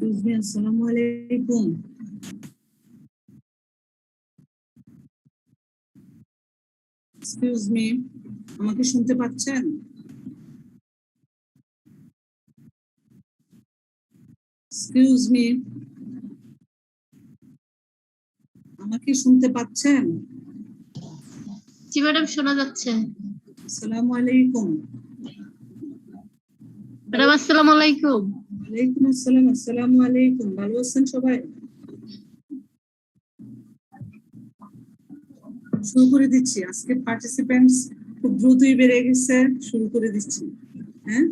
Excuse me, আসসালামু আলাইকুম। Excuse me, আমাকে শুনতে পাচ্ছেন? Excuse me, আমাকে শুনতে পাচ্ছেন? জি ম্যাডাম, শোনা যাচ্ছে। আসসালামু আলাইকুম। ম্যাডাম আসসালামু আলাইকুম। ওয়ালাইকুম আসসালাম। আসসালামু আলাইকুম। ভালো আছেন সবাই? শুরু করে দিচ্ছি। আজকে পার্টিসিপেন্টস খুব দ্রুতই বেড়ে গেছে। শুরু করে দিচ্ছি। হ্যাঁ,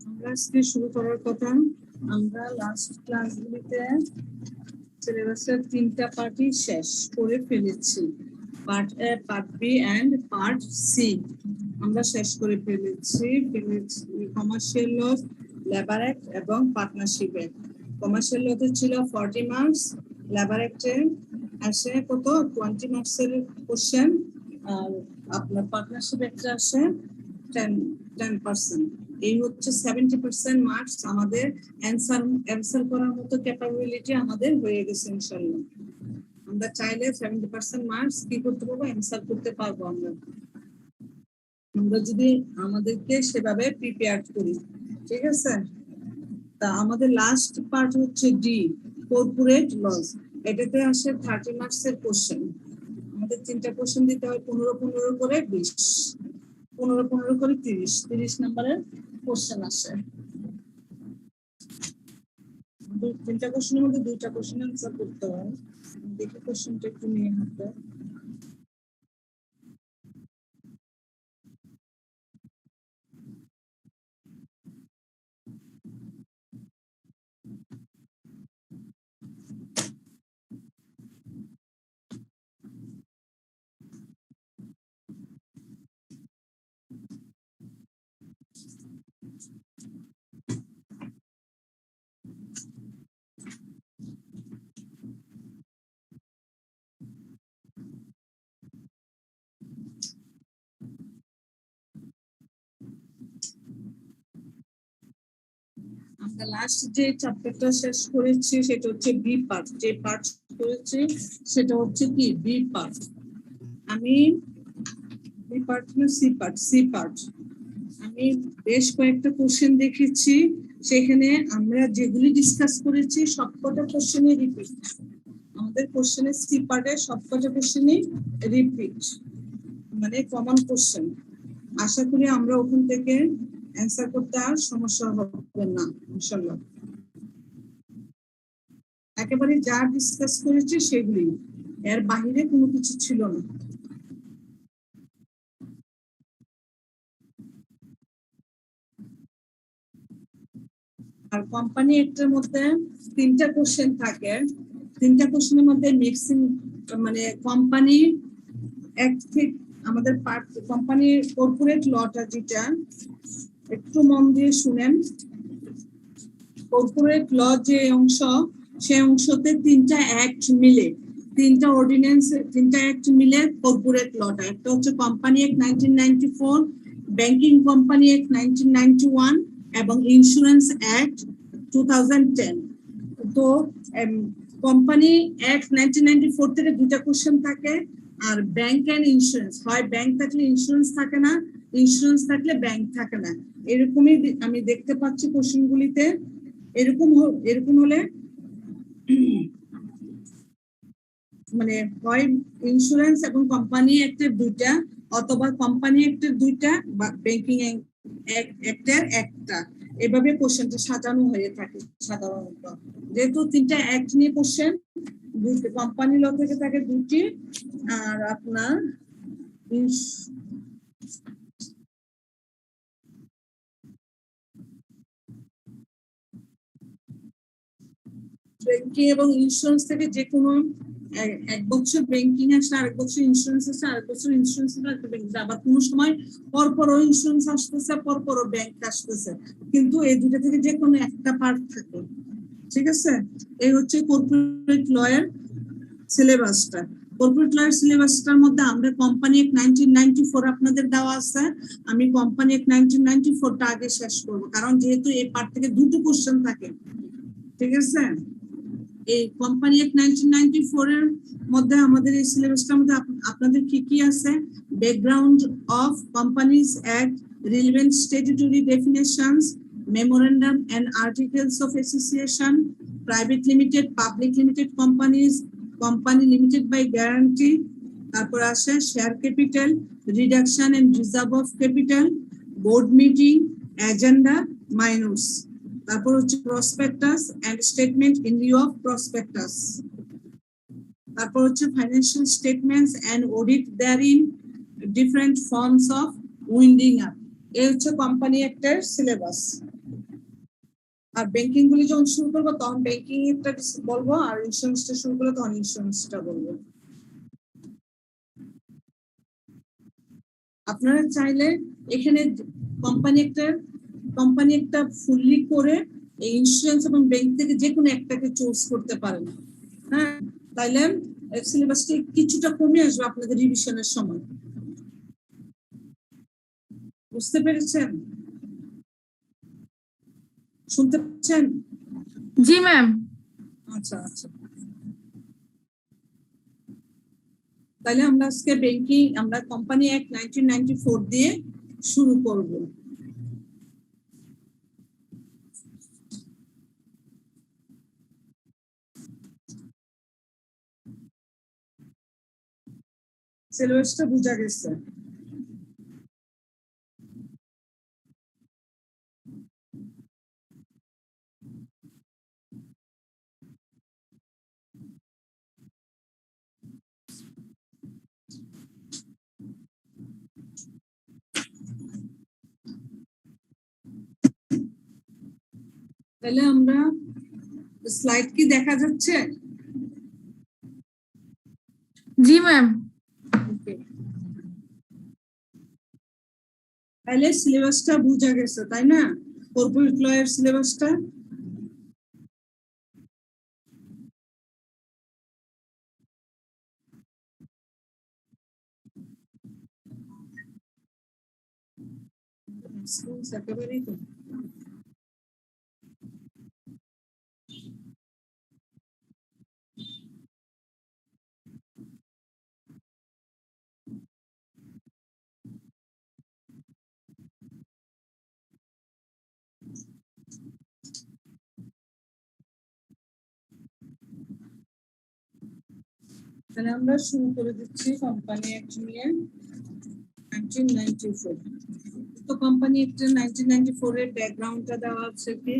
আমরা আজকে শুরু করার কথা। আমরা লাস্ট ক্লাসগুলিতে সিলেবাসের 3টা পার্টই শেষ করে ফেলেছি। Part A, part B and part C আমরা শেষ করে ফেলেছি। কমার্শিয়াল ল, লেবার অ্যাক্ট এবং পার্টনারশিপ অ্যাক্ট। কমার্শিয়াল লতে ছিল 40 মার্কস, লেবার অ্যাক্টে আসে কত 20 মার্কসের কোশ্চেন, আর আপনার পার্টনারশিপ অ্যাক্টে আসে 10%। এই হচ্ছে 70% মার্কস আমাদের অ্যান্সার করার মতো ক্যাপাবিলিটি আমাদের হয়ে গেছে ইনশাআল্লাহ। আমরা চাইলে 70% মার্কস কি করতে পারবো, অ্যান্সার করতে পারবো আমরা যদি আমাদেরকে সেভাবে প্রিপেয়ার করি। ঠিক আছে, তা আমাদের লাস্ট পার্ট হচ্ছে ডি, কর্পোরেট লস। এটাতে আসে 30 মার্কসের কোশ্চেন। আমাদের 3টা কোশ্চেন দিতে হয়, 15 করে 20, 15 করে 30 নাম্বারের কোশ্চেন আসে। 3টা কোশ্চেনের মধ্যে 2টা কোশ্চেন অ্যান্সার করতে হয়। দেখি কোশ্চেনটা একটু নিয়ে হাতে। আমরা লাস্ট যে চ্যাপ্টারটা শেষ করেছি সেটা হচ্ছে বি পার্ট। যে পার্ট করেছি সেটা হচ্ছে কি বি পার্ট। আমি বি পার্ট না সি পার্ট, সি পার্ট আমি বেশ কয়েকটা কোশ্চেন দেখেছি, সেখানে আমরা যেগুলি ডিসকাস করেছি সবকটা কোশ্চেনই রিপিট। আমাদের কোশ্চেনের সি পার্টের সবকটা কোশ্চেনই রিপিট, মানে কমন কোশ্চেন। আশা করি আমরা ওখান থেকে অ্যান্সার করতে আর সমস্যা হবে না ইনশাআল্লাহ। একেবারে যা ডিসকাস করেছি সেগুলি, এর বাইরে কোনো কিছু ছিল না। আর কোম্পানি একটার মধ্যে 3টা কোশ্চেন থাকে। 3টা কোশ্চেনের মধ্যে ম্যাক্সিমাম মানে কোম্পানি অ্যাক্ট থেকে আমাদের পার্ট কোম্পানির কর্পোরেট লটা যেটা, একটু মন দিয়ে শুনেন। কর্পোরেট ল যে অংশ, সেই অংশতে 3টা অ্যাক্ট মিলে, 3টা অর্ডিন্যান্স, 3টা অ্যাক্ট মিলে কর্পোরেট লটা। একটা হচ্ছে company act 1994, banking company act 1991 এবং ইন্স্যুরেন্স অ্যাক্ট 2010। তো কোম্পানি অ্যাক্ট 1994 থেকে 2টা কোশ্চেন থাকে, আর ব্যাংক এন্ড ইন্স্যুরেন্স, হয় ব্যাংক থাকলে ইন্স্যুরেন্স থাকে না, ইন্স্যুরেন্স থাকলে ব্যাংক থাকে না। এরকমই আমি দেখতে পাচ্ছি কোশ্চেনগুলিতে। এরকম হলে মানে হয় ইন্স্যুরেন্স এবং কোম্পানি অ্যাক্টের 2টা, অথবা কোম্পানি অ্যাক্টের 2টা বা ব্যাংকিং অ্যাক্টের 1টা, এভাবে কোশ্চেনটা সাজানো হয়ে থাকে সাধারণত। যেহেতু 3টা অ্যাক্ট নিয়ে কোশ্চেন, কোম্পানি ল থেকে থাকে 2টি, আর আপনার ব্যাংকিং এবং ইন্স্যুরেন্স থেকে যে কোনো এক বছর ব্যাংকিং আসলে আরেক বছর ইন্স্যুরেন্স আসছে, আরেক বছর ইন্স্যুরেন্স আবার কোনো সময় পরপরও ইন্স্যুরেন্স আসতেছে, পরপরও ব্যাংক আসতেছে, কিন্তু এই দুটো থেকে যে কোনো একটা পার্ট থাকে। ঠিক আছে, এই হচ্ছে কর্পোরেট ল এর সিলেবাসটা। কর্পোরেট ল এর সিলেবাসটার মধ্যে আমরা কোম্পানি অ্যাক্ট 1994 আপনাদের দেওয়া আছে। আমি কোম্পানি অ্যাক্ট 1994টা আগে শেষ করব, কারণ যেহেতু এই পার্ট থেকে দুটো কোশ্চেন থাকে। ঠিক আছে, এই কোম্পানি অ্যাক্ট 1994 এর মধ্যে আমাদের এই সিলেবাসটার মধ্যে আপনাদের কি কি আছে? Background of companies act, relevant statutory definitions, memorandum and articles of association, private limited, public limited companies, company limited by guarantee, তারপর আসে share capital, reduction and reserve of capital, board meeting, agenda, minutes, তারপর হচ্ছে prospectus and statement in lieu of prospectus, তারপর হচ্ছে financial statements and audit therein, different forms of winding up. এই হচ্ছে company অ্যাক্টের সিলেবাস। আর ব্যাংকিং গুলি যখন শুরু করবো তখন ব্যাংকিং একটা বলবো, আর ইন্স্যুরেন্সটা শুরু করলে তখন ইন্স্যুরেন্সটা বলবো। আপনারা চাইলে এখানে কোম্পানি একটা ফুললি করে এই ইন্স্যুরেন্স এবং ব্যাংক থেকে যে কোনো একটাকে চুজ করতে পারেন। হ্যাঁ, তাইলে সিলেবাসটি কিছুটা কমে আসবে আপনাদের রিভিশনের সময়। বুঝতে পেরেছেন? শুনতে পাচ্ছেন? জি ম্যাম। আচ্ছা আচ্ছা, তাহলে আমরা আজকে ব্যাংকিং, আমরা কোম্পানি অ্যাক্ট 1994 দিয়ে শুরু করব। সিলেবাসটা বোঝা গেছে? তাহলে আমরা স্লাইড কি দেখা যাচ্ছে? জি ম্যাম। তাহলে সিলেবাসটা বোঝা গেছে, তাই না? কর্পোরেট ল এর সিলেবাসটা। একেবারেই তো। তাহলে আমরা শুরু করে দিচ্ছি কোম্পানি অ্যাক্ট নিয়ে 1994। তো কোম্পানি অ্যাক্ট 1994 এর ব্যাকগ্রাউন্ডটা দেওয়া আছে কি,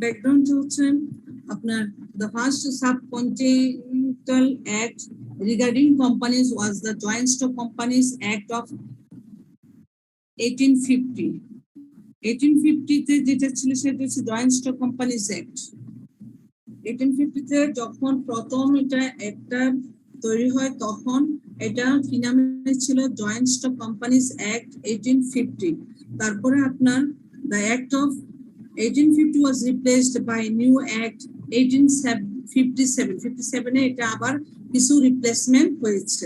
ব্যাকগ্রাউন্ড হচ্ছে আপনার the first subcontinental act regarding companies was the Joint Stock Companies Act of 1850। 1850 তে যেটা ছিল সেটা হচ্ছে জয়েন্ট স্টক কোম্পানিজ অ্যাক্ট। 1850 তে যখন প্রথম এটা একটা তৈরি হয় তখন এটা কি নামে ছিল? Joint stock companies act 1850। তারপরে আপনার the act of 1850 was replaced by new act 1857। 57 এ এটা আবার কিছু রিপ্লেসমেন্ট হয়েছে।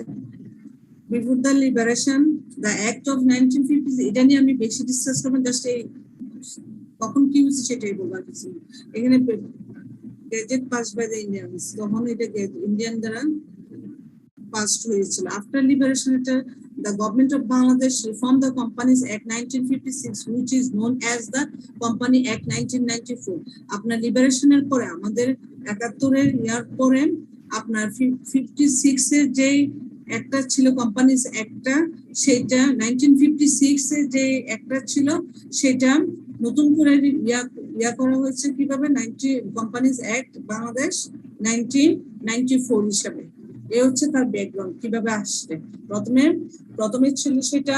Before the liberation, the act of 1950, এটা নিয়ে আমি বেশি ডিসকাস করব, জাস্ট এই কখন কি হয়েছে সেটাই বলবার কিছু। এখানে gazette pass by the Indians, তখন এটা ইন্ডিয়ান দ্বারা পাসড হয়েছিল। আফটার লিবারেশন এটা the government of Bangladesh reformed the Companies Act 1956, which is known as the Company Act 1994। আপনার লিবারেশনের পরে আমাদের 71 এর ইয়ার পরে আপনার 56 এর যে একটা ছিল কোম্পানিজ একটা, সেটা 1956 এ যে একটা ছিল সেটা নতুন করে ইয়া করা হয়েছে কিভাবে, 90 কোম্পানিজ অ্যাক্ট বাংলাদেশ 1994 হিসাবে। এ হচ্ছে তার ব্যাকগ্রাউন্ড কিভাবে আসছে। প্রথমে ছিল সেটা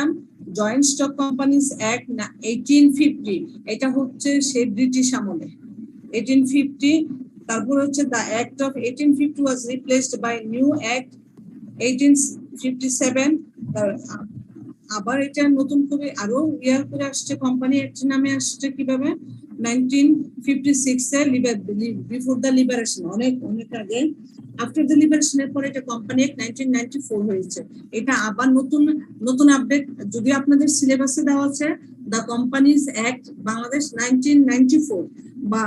জয়েন্ট স্টক কোম্পানিজ অ্যাক্ট 1850, এটা হচ্ছে সেই ব্রিটিশ আমলে 1850। তারপর হচ্ছে the act of 1850 was replaced by new act 1857। আবার এটা নতুন করে আরো ইয়ার করে আসছে, কোম্পানি অ্যাক্ট নামে আসছে কিভাবে 1956 এ, বিফোর দ্য লিবারেশন, অনেক অনেক আগে। আফটার দ্য লিবারেশনের পরে এটা কোম্পানি অ্যাক্ট 1994 হয়েছে। এটা আবার নতুন নতুন আপডেট, যদি আপনাদের সিলেবাসে দেওয়া আছে দ্য কোম্পানিজ অ্যাক্ট বাংলাদেশ 1994 বা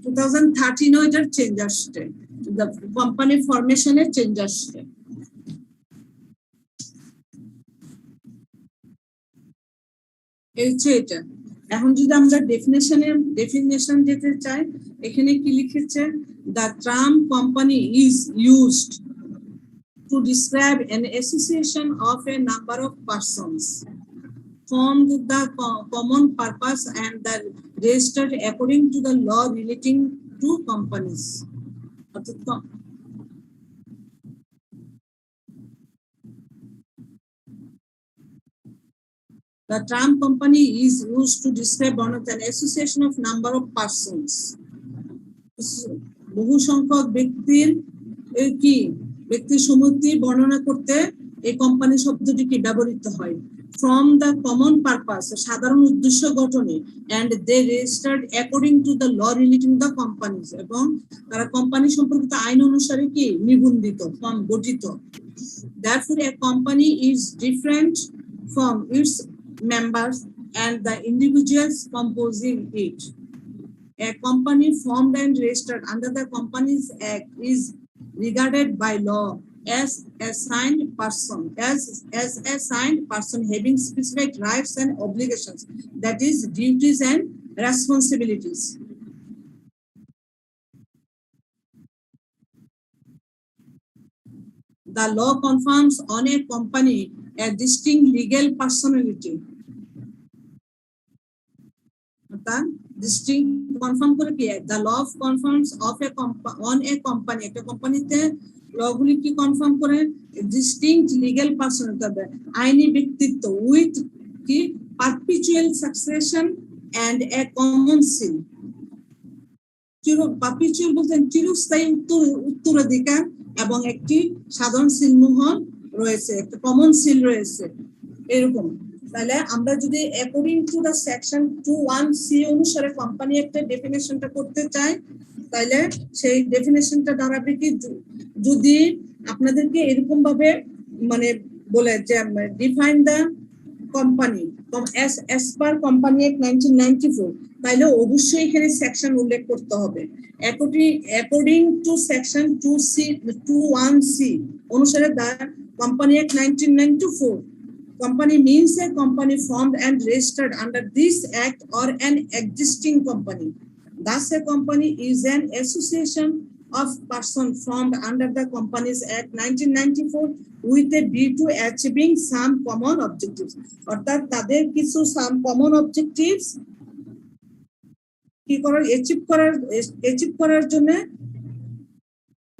2013 এটার চেঞ্জ আসছে, কোম্পানি ফরমেশনের চেঞ্জ আসছে। এটা এখন যদি আমরা ডেফিনেশন যেতে চাই, এখানে কি লিখেছে, the term company is used to describe an association of a number of persons formed the common purpose and the registered according to the law relating to companies. The term company is used to describe one of an association of number of persons. বহু সংখ্যক ব্যক্তির কি ব্যক্তির সমষ্টি বর্ণনা করতে এই company শব্দটি কি ব্যবহৃত হয়। ফ্রম দ্য কমন পারপাস, সাধারণ উদ্দেশ্য গঠনে, and they registered according to the law relating the companies, এবং তারা কোম্পানি সম্পর্কিত আইন অনুসারে কি নিবন্ধিত গঠিত। Therefore, a company is different from its members and the individuals composing it. A company formed and registered under the Companies Act is regarded by law as a signed person, as a signed person having specific rights and obligations, that is, duties and responsibilities. The law confers on a company a distinct legal personality. Distinct confirm করে কি, the law confirms on a company, একটা কোম্পানিতে লগুলি কি confirm করে, distinct legal personality, আইনি ব্যক্তিত্ব, with কি perpetual succession and a common seal. Perpetual বলতেন চিরস্থায়ী উত্তরাধিকার এবং একটি সাধারণ সিলমোহর রয়েছে, একটা কমন সিল রয়েছে এরকম। তাহলে আমরা যদি according to the section 21C অনুসারে কোম্পানি একটা ডেফিনেশনটা করতে চাই, তাহলে সেই ডেফিনেশনটা দাঁড়াবে কি, যদি আপনাদেরকে এরকম ভাবে মানে বলে যে define the company as per Company Act 1994, তাইলে অবশ্যই এখানে সেকশন উল্লেখ করতে হবে। অ্যাকর্ডিং টু সেকশন 21C অনুসারে the Company Act 1994, company means a company formed and registered under this act or an existing company. Thus, a company is an association of persons formed under the Companies Act 1994 with a view to achieving some common objectives. অর্থাৎ তাদের কিছু some common objectives কি করার achieve করার জন্য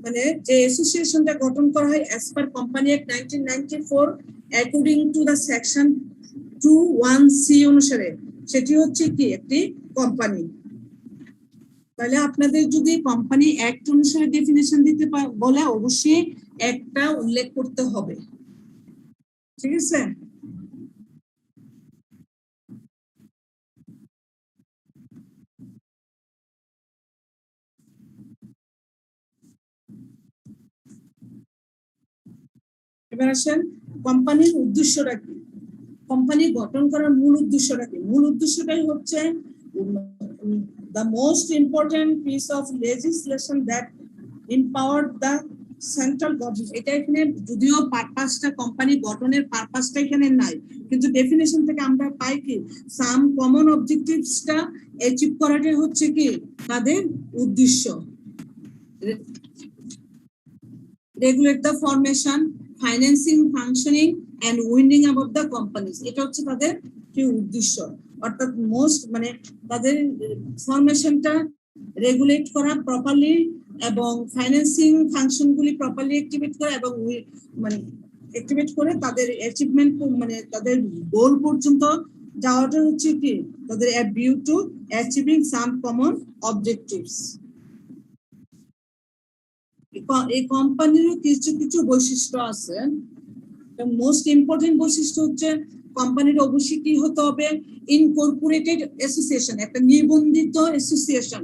মানে যে অ্যাসোসিয়েশনটা গঠন করা হয় as per Company Act 1994 according to the section 21C অনুসারে, সেটি হচ্ছে কি একটি কোম্পানি। তাহলে আপনাদের যদি কোম্পানি অ্যাক্ট অনুসারে ডেফিনেশন দিতে বলে অবশ্যই একটা উল্লেখ করতে হবে, ঠিক আছে। এবার আসেন কোম্পানির উদ্দেশ্যটা কি, কোম্পানি গঠন করার মূল উদ্দেশ্যটা কি। মূল উদ্দেশ্যটাই হচ্ছে the most important piece of legislation that empowered the central government. এটা এখানে যদিও পারপাসটা কোম্পানি গঠনের পারপাসটা এখানে নাই, কিন্তু ডেফিনেশন থেকে আমরা পাই কি সাম কমন অবজেক্টিভসটা অ্যাচিভ করাটাই হচ্ছে কি তাদের উদ্দেশ্য। Regulate the formation, financing, functioning and winding up of the companies. এটা হচ্ছে তাদের কি উদ্দেশ্য, অর্থাৎ মোস্ট মানে তাদের ফরমেশনটা রেগুলেট করা প্রপারলি এবং ফাইন্যান্সিং ফাংশনগুলি প্রপারলি অ্যাক্টিভেট করা এবং মানে অ্যাক্টিভেট করে তাদের অ্যাচিভমেন্ট মানে তাদের গোল পর্যন্ত যাওয়াটা হচ্ছে কি তাদের view to achieving some common objectives. এই কোম্পানিরও কিছু কিছু বৈশিষ্ট্য আছে। মোস্ট ইম্পর্টেন্ট বৈশিষ্ট্য হচ্ছে কোম্পানির অবশ্যই কি হতে হবে, ইনকর্পোরেটেড অ্যাসোসিয়েশন, একটা নিবন্ধিত অ্যাসোসিয়েশন,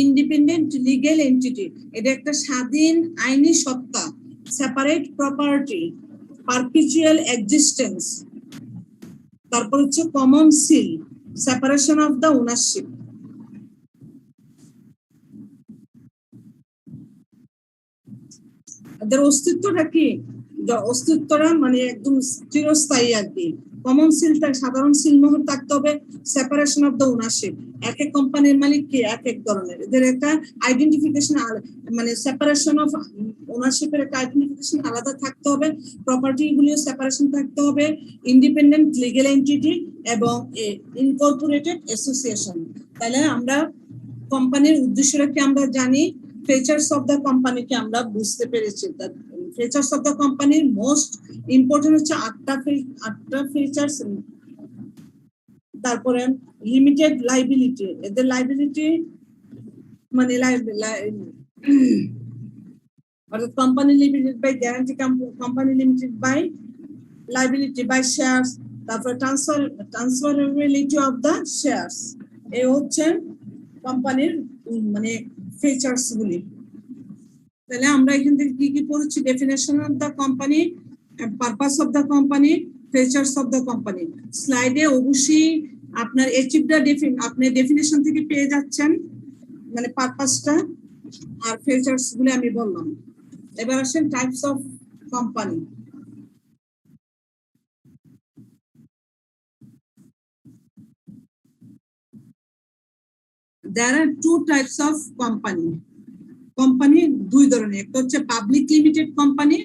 ইন্ডিপেন্ডেন্ট লিগ্যাল এন্টিটি, এটা একটা স্বাধীন আইনি সত্তা, সেপারেট প্রপার্টি, পারপিচুয়াল এক্সিস্টেন্স, তারপর হচ্ছে common seal, separation of the ownership. এদের অস্তিত্বটা কি, অস্তিত্বটা মানে একদম চিরস্থায়ী আর কি। কমন সিলটা সাধারণ সিল মোহর থাকতে হবে, সেপারেশন অফ দ্য ওনারশিপ, এক এক কোম্পানির মালিক কি এক এক ধরনের, এদের একটা আইডেন্টিফিকেশন মানে সেপারেশন অফ ওনারশিপের একটা আইডেন্টিফিকেশন আলাদা থাকতে হবে, প্রপার্টি গুলিও সেপারেশন থাকতে হবে, ইন্ডিপেন্ডেন্ট লিগ্যাল এন্টিটি এবং ইনকর্পোরেটেড অ্যাসোসিয়েশন। তাহলে আমরা কোম্পানির উদ্দেশ্যটা কি আমরা জানি, ফিচার্স অফ দ্য কোম্পানিকে আমরা বুঝতে পেরেছি। ফিচার্স অফ দ্য কোম্পানির মোস্ট ইম্পর্টেন্ট হচ্ছে আটটা ফিচার্স। তারপরে লিমিটেড লাইবিলিটি, এদের লাইবিলিটি মানে অর্থাৎ company limited by guarantee, company limited by liability by shares, তারপরে ট্রান্সফারেবিলিটি অফ দ্য শেয়ারস। এই হচ্ছে কোম্পানির মানে ফিচার্স গুলি। তাহলে আমরা এখান থেকে কি কি পড়ছি, definition of the company, purpose of the company, features of the company. স্লাইডে অবশ্যই আপনার অ্যাচিভড আপনি ডেফিনেশন থেকে পেয়ে যাচ্ছেন, মানে পারপাসটা আর ফিচার্স গুলো আমি বললাম। এবার আসেন types of company. There are two types of company. Company দুই ধরনের, একটা হচ্ছে পাবলিক লিমিটেড কোম্পানি,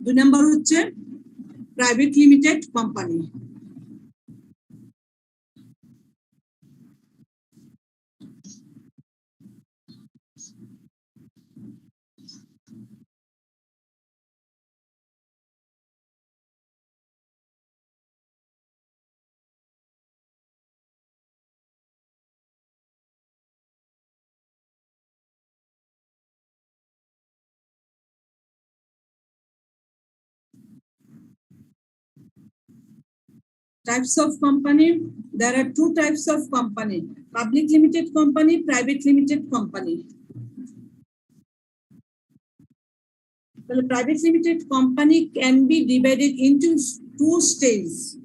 দুই নাম্বার হচ্ছে private limited company. Types of company, there are two types of company, public limited company, private limited company. The private limited company can be divided into two stages.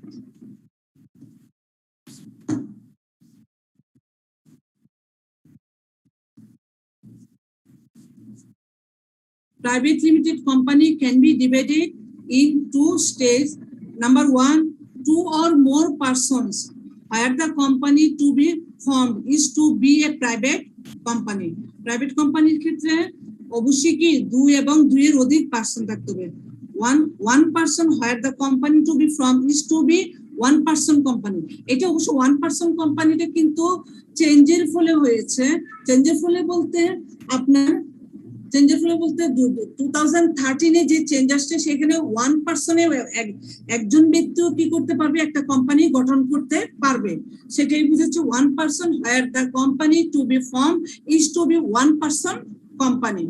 Private limited company can be divided in two stages. Number one, two or more persons where the company to be formed is to be a private company. Private company ক্ষেত্রে অবশ্যই কি দুই এবং দুইয়ের অধিক person থাকতে হবে। one person where the company to be formed is to be one person company. এটা অবশ্য one person কোম্পানিটা কিন্তু চেঞ্জের ফলে হয়েছে। চেঞ্জের ফলে বলতে আপনার চেঞ্জের ফলে বলতে 2013 যে চেঞ্জ আসছে সেখানে ওয়ান পার্সনে একজন ব্যক্তিও কি করতে পারবে, একটা কোম্পানি গঠন করতে পারবে, সেটাই বুঝাচ্ছে one person where the company to be form is to be one person company.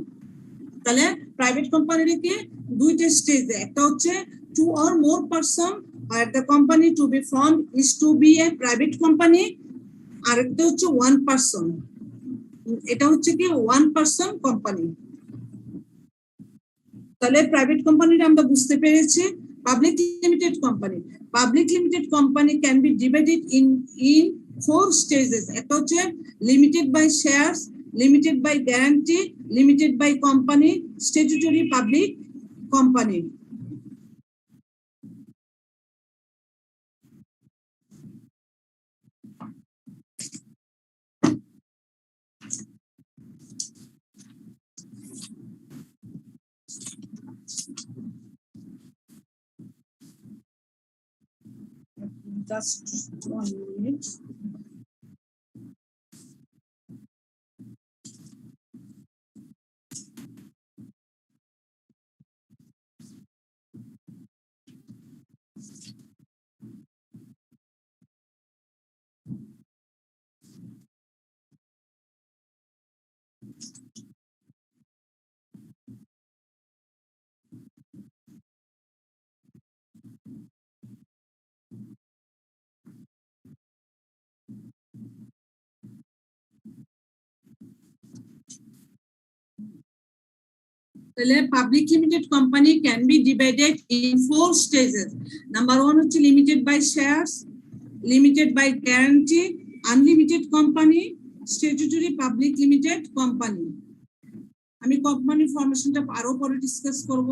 তাহলে প্রাইভেট কোম্পানিকে দুইটা স্টেজে, একটা হচ্ছে two or more person where the company to be form is to be a private company, আর একটা হচ্ছে one person, এটা হচ্ছে কি ওয়ান পার্সন কোম্পানি। তাহলে প্রাইভেট কোম্পানিটা আমরা বুঝতে পেরেছি। Public limited company can be divided in four stages. একটা হচ্ছে limited by shares, limited by guarantee, limited by company, statutory public company. Just 1 minute. Public limited company can be divided in 4 stages. Number 1 is limited by shares, limited by guarantee, unlimited company, statutory public limited company. আমি company ফরমেশনটা আরো পরে discuss করব।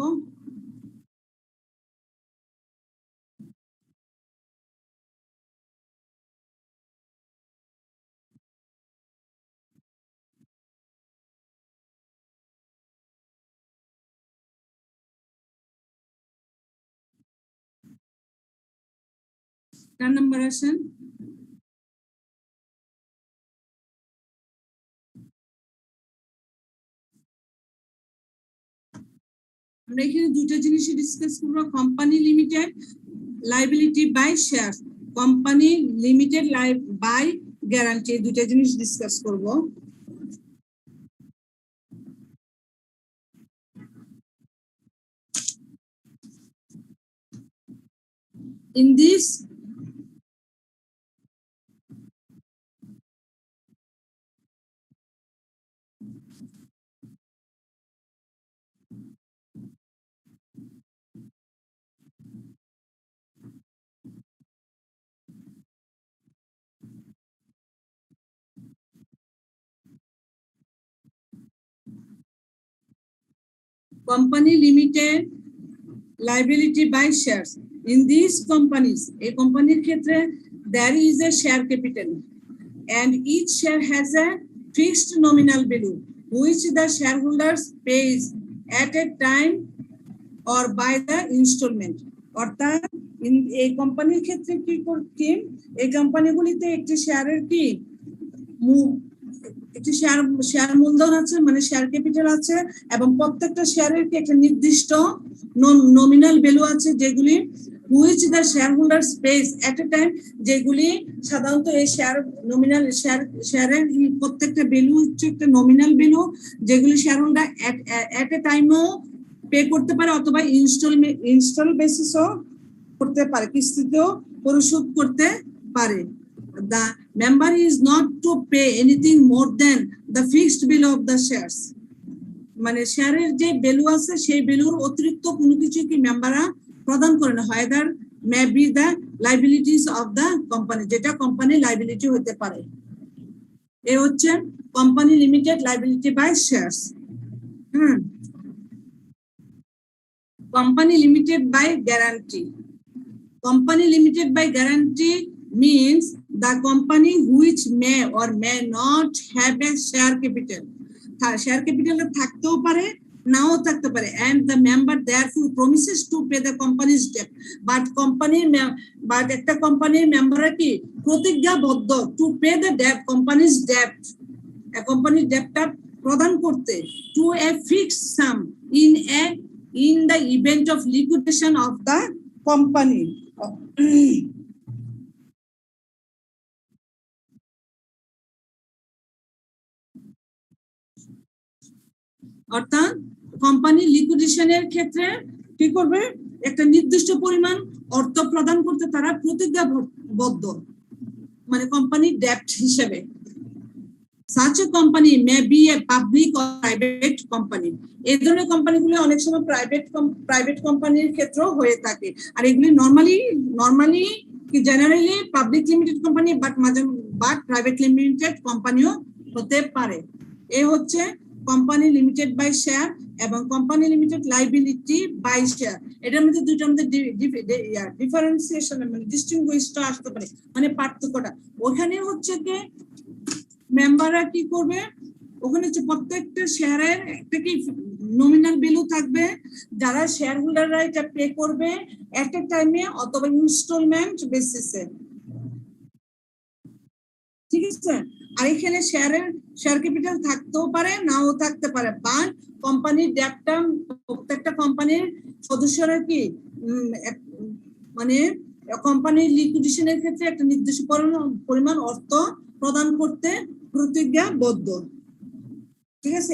কার number আসেন? আমরা এখানে দুটো জিনিসই discuss করব, company limited liability by share, company limited by guarantee, দুটো জিনিস ডিসকাস করব। In this company limited liability by shares, in these companies, a company ক্ষেত্রে there is a share capital and each share has a fixed nominal value which the shareholders pays at a time or by the installment. অর্থাৎ এই কোম্পানির ক্ষেত্রে কি করছে, এই কোম্পানিগুলিতে একটি শেয়ারের কি একটি শেয়ার মূলধন আছে, মানে শেয়ার ক্যাপিটাল আছে, এবং প্রত্যেকটা শেয়ারের কি একটা নির্দিষ্ট নমিনাল ভ্যালু আছে, যেগুলি which the shareholders pays at a time, যেগুলি সাধারণত এই শেয়ার নমিনাল শেয়ারের প্রত্যেকটা ভ্যালু হচ্ছে একটা নমিনাল ভ্যালু, যেগুলি শেয়ারহোল্ডার এট এ টাইমও পে করতে পারে অথবা ইনস্টল বেসিসও করতে পারে, কিস্তিতেও পরিশোধ করতে পারে। The member is not to pay anything more than the fixed value of the shares, মানে শেয়ারের যে ভ্যালু আছে সেই ভ্যালুর অতিরিক্ত কোনো কিছু কি মেম্বাররা প্রদান করে না, either may be the liabilities of the company, যেটা কোম্পানি লায়াবিলিটি হতে পারে। এ হচ্ছে company limited liability by shares. Company limited by guarantee, company limited by guarantee means the company which may or may not have a share capital, share capital থাকতেও পারে নাও থাকতে পারে, and the member therefore promises to pay the company's debt, but একটা কোম্পানির মেম্বাররা কি প্রতিজ্ঞাবদ্ধ to pay the debt, company's debt, কোম্পানির ডেটটা প্রদান করতে, to a fixed sum in the event of liquidation of the company. অর্থাৎ কোম্পানি লিকুইডেশনের ক্ষেত্রে কি করবে, একটা নির্দিষ্ট পরিমাণ অর্থ প্রদান করতে তারা প্রতিজ্ঞাবদ্ধ, মানে কোম্পানি ডেট হিসেবে। such a company may be a public or private company, এই ধরনের কোম্পানিগুলো অনেক সময় প্রাইভেট কোম্পানির ক্ষেত্রেও হয়ে থাকে, আর এগুলি নরমালি কি generally public limited company but private limited কোম্পানিও হতে পারে। এ হচ্ছে কোম্পানি লিমিটেড বাই শেয়ার এবং company limited liability by share. এটার মধ্যে দুইটার মধ্যে ডিফারেন্সিয়েশন মানে ডিস্টিংগুইশটা আসতে পারে, মানে পার্থক্যটা ওখানে হচ্ছে কি মেম্বাররা কি করবে, ওখানে হচ্ছে প্রত্যেকটা শেয়ারের একটা কি নমিনাল ভ্যালু থাকবে, যারা শেয়ার হোল্ডাররা এটা পে করবে এট এ টাইমে অথবা ইনস্টলমেন্ট বেসিসে। ঠিক আছে, আর এখানে শেয়ার ক্যাপিটাল থাকতেও পারে নাও থাকতে পারে, বাট কোম্পানির ডেটটা প্রত্যেকটা কোম্পানির সদস্যরা কি মানে কোম্পানির লিকুইডেশনের ক্ষেত্রে একটা নির্দিষ্ট পরিমাণ অর্থ প্রদান করতে প্রতিজ্ঞাবদ্ধ। ঠিক আছে,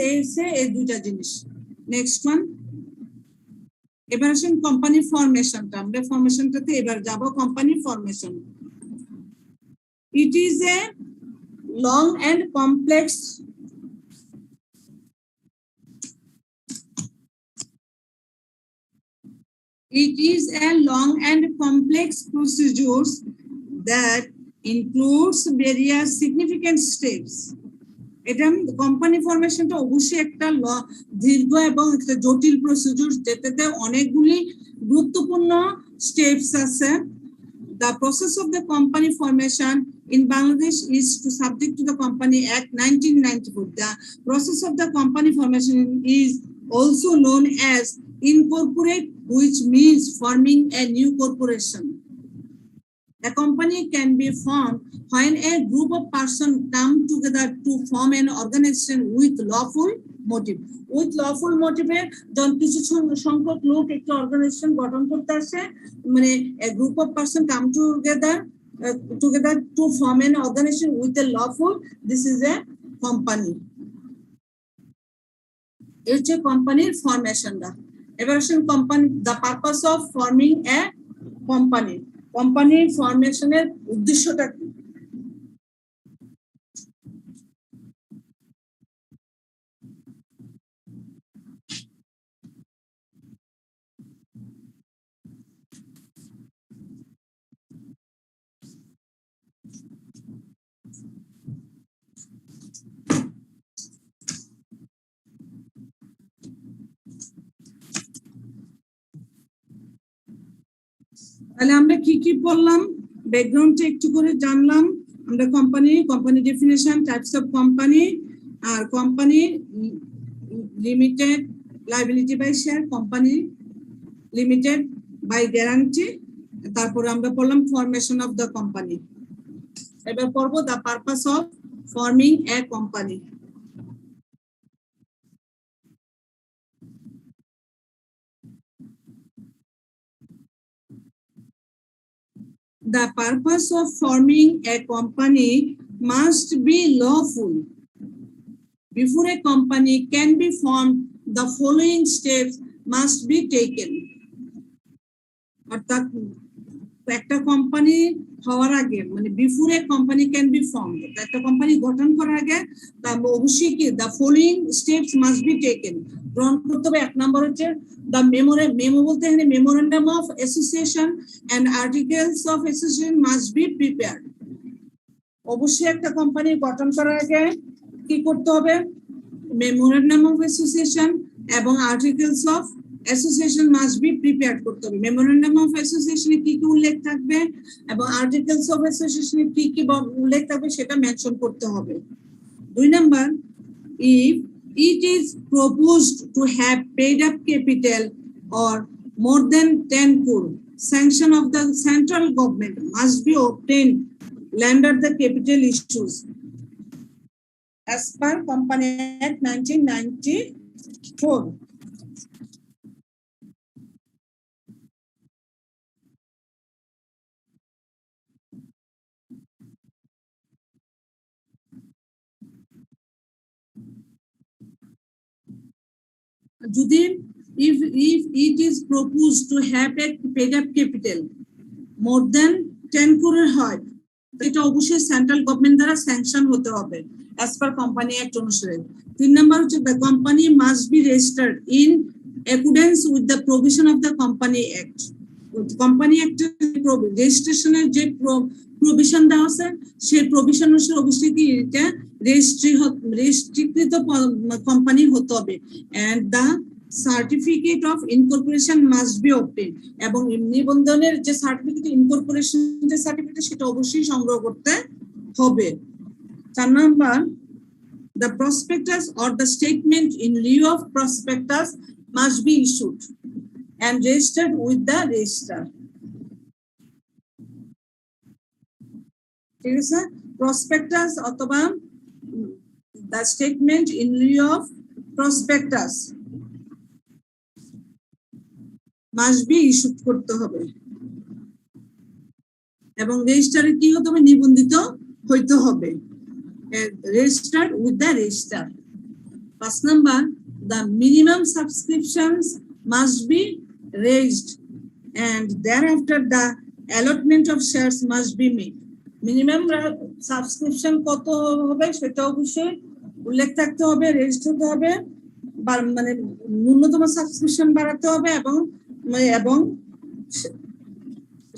এই দুইটা জিনিস। নেক্সট ওয়ান, এবার আসেন কোম্পানি ফরমেশনটা। আমরা ফরমেশনটাতে এবার যাব। Company formation, it is a long and complex procedures that includes various significant steps. এটা কোম্পানি ফরমেশনটা অবশ্যই একটা দীর্ঘ এবং একটা জটিল প্রসিডিউর, যেটাতে অনেকগুলি গুরুত্বপূর্ণ স্টেপস আছে। The process of the company formation in Bangladesh is subject to the Company Act 1994. The process of the company formation is also known as incorporate, which means forming a new corporation. A company can be formed when a group of persons come together to form an organization with lawful motive. With lawful motive, যখন কিছু সংখ্যক লোক একটা organisation গঠন করতে আসে, মানে a group of persons come together to form an organization with a lawful, this is a company. এই হচ্ছে কোম্পানির ফরমেশনটা। এবার আসেন company, the purpose of forming a company, কোম্পানির ফরমেশনের উদ্দেশ্যটা কি? তাহলে আমরা কি কি পড়লাম, ব্যাকগ্রাউন্ডটা একটু করে জানলাম। আমরা company definition, types of company, আর company limited liability by share, company limited by guarantee. তারপরে আমরা পড়লাম ফরমেশন অফ দ্য কোম্পানি। এবার পড়বো the purpose of forming a company. The purpose of forming a company must be lawful. Before a company can be formed, the following steps must be taken. অর্থাৎ একটা company হওয়ার আগে, মানে before a company can B formed, একটা company গঠন করার আগে তার অবশ্যই কি the following steps must be taken, গ্রহণ করতে হবে। এক নম্বর হচ্ছে দ্য মেমো বলতে এখানে memorandum of association and articles of association must be prepared. অবশ্যই একটা কোম্পানি গঠন করার আগে কি করতে হবে? মেমোরেন্ডাম অফ অ্যাসোসিয়েশন এবং articles of association must be prepare করতে হবে। মেমোরেন্ডাম অফ অ্যাসোসিয়েশনে কি কি উল্লেখ থাকবে এবং আর্টিকেলস অফ অ্যাসোসিয়েশনে কি কি উল্লেখ থাকবে সেটা মেনশন করতে হবে। 2 number, if it is proposed to have paid up capital or more than 10 crore, sanction of the central government must be obtained under the capital issues as per Company Act 1994. যদি if it is proposed to have a paid up capital more than 10 crore হয়, এটা অবশ্যই central government দ্বারা sanction হতে হবে as per Company Act অনুসারে। 3 number হচ্ছে the company must be registered in accordance with the provision of the Company Act. Company অ্যাক্টের রেজিস্ট্রেশনের যে প্রভিশন দেওয়া আছে সেই প্রভিশন অনুসারে অবশ্যই কি এটা রেজিস্ট্রিকৃত কোম্পানি হতে হবে, and the certificate of incorporation must be obtained, এবং নিবন্ধনের যে সার্টিফিকেট, ইনকর্পোরেশন যে সার্টিফিকেট সেটা অবশ্যই সংগ্রহ করতে হবে। 4 number, The prospectus or the statement in lieu of prospectus must be issued and registered with the registrar. ঠিক আছে, prospectus অথবা the statement in lieu of prospectus must be issued করতে হবে এবং রেজিস্টারে কি হতে হবে, নিবন্ধিত হইতে হবে, registered with the registrar. First number, the minimum subscriptions must be raised and thereafter the allotment of shares must be made. Minimum subscription কত হবে সেটা অবশ্যই উল্লেখ থাকতে হবে, রেজিস্টার হতে হবে, মানে ন্যূনতম সাবস্ক্রিপশন বাড়াতে হবে এবং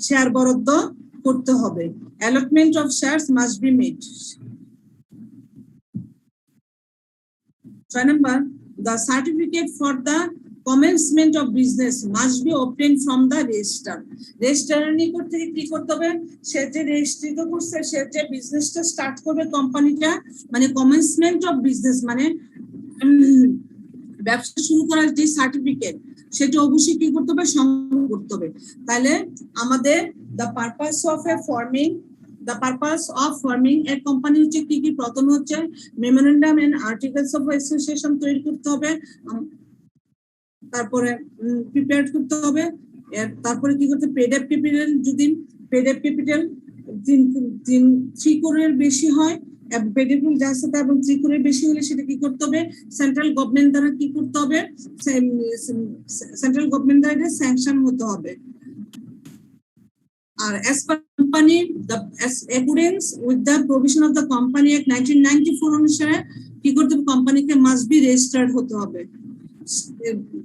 শেয়ার বরাদ্দ করতে হবে। Allotment of shares must be made. 6 number, the certificate for the commencement of business must be obtained from the registrar. Registrar নিকট থেকে কি করতে হবে, সে যে রেজিস্ট্রিত করছে, সে যে বিজনেসটা স্টার্ট করবে কোম্পানিটা, মানে কমেন্সমেন্ট অফ বিজনেস মানে ব্যবসা শুরু করার যে সার্টিফিকেট, সেটা অবশ্যই কি করতে হবে, সংগ্রহ করতে হবে। তাহলে আমাদের the purpose of forming a company হচ্ছে কি কি, প্রথম হচ্ছে memorandum and articles of association তৈরি করতে হবে, তারপরে প্রিপেয়ার করতে হবে, তারপরে কি করতে, পেড আপ ক্যাপিটাল, যদি পেড আপ ক্যাপিটাল 3 crore বেশি হয়, পেড আপ যা আছে তা এবং 3 crore বেশি হলে সেটা কি করতে হবে, সেন্ট্রাল গভর্নমেন্ট দ্বারা কি করতে হবে, সেন্ট্রাল গভর্নমেন্ট দ্বারা স্যাংশন হতে হবে। As per company, as accordance with the provision of the Company Act 1994 অনুসারে কি করতে হবে, কোম্পানিকে must be registered হতে হবে।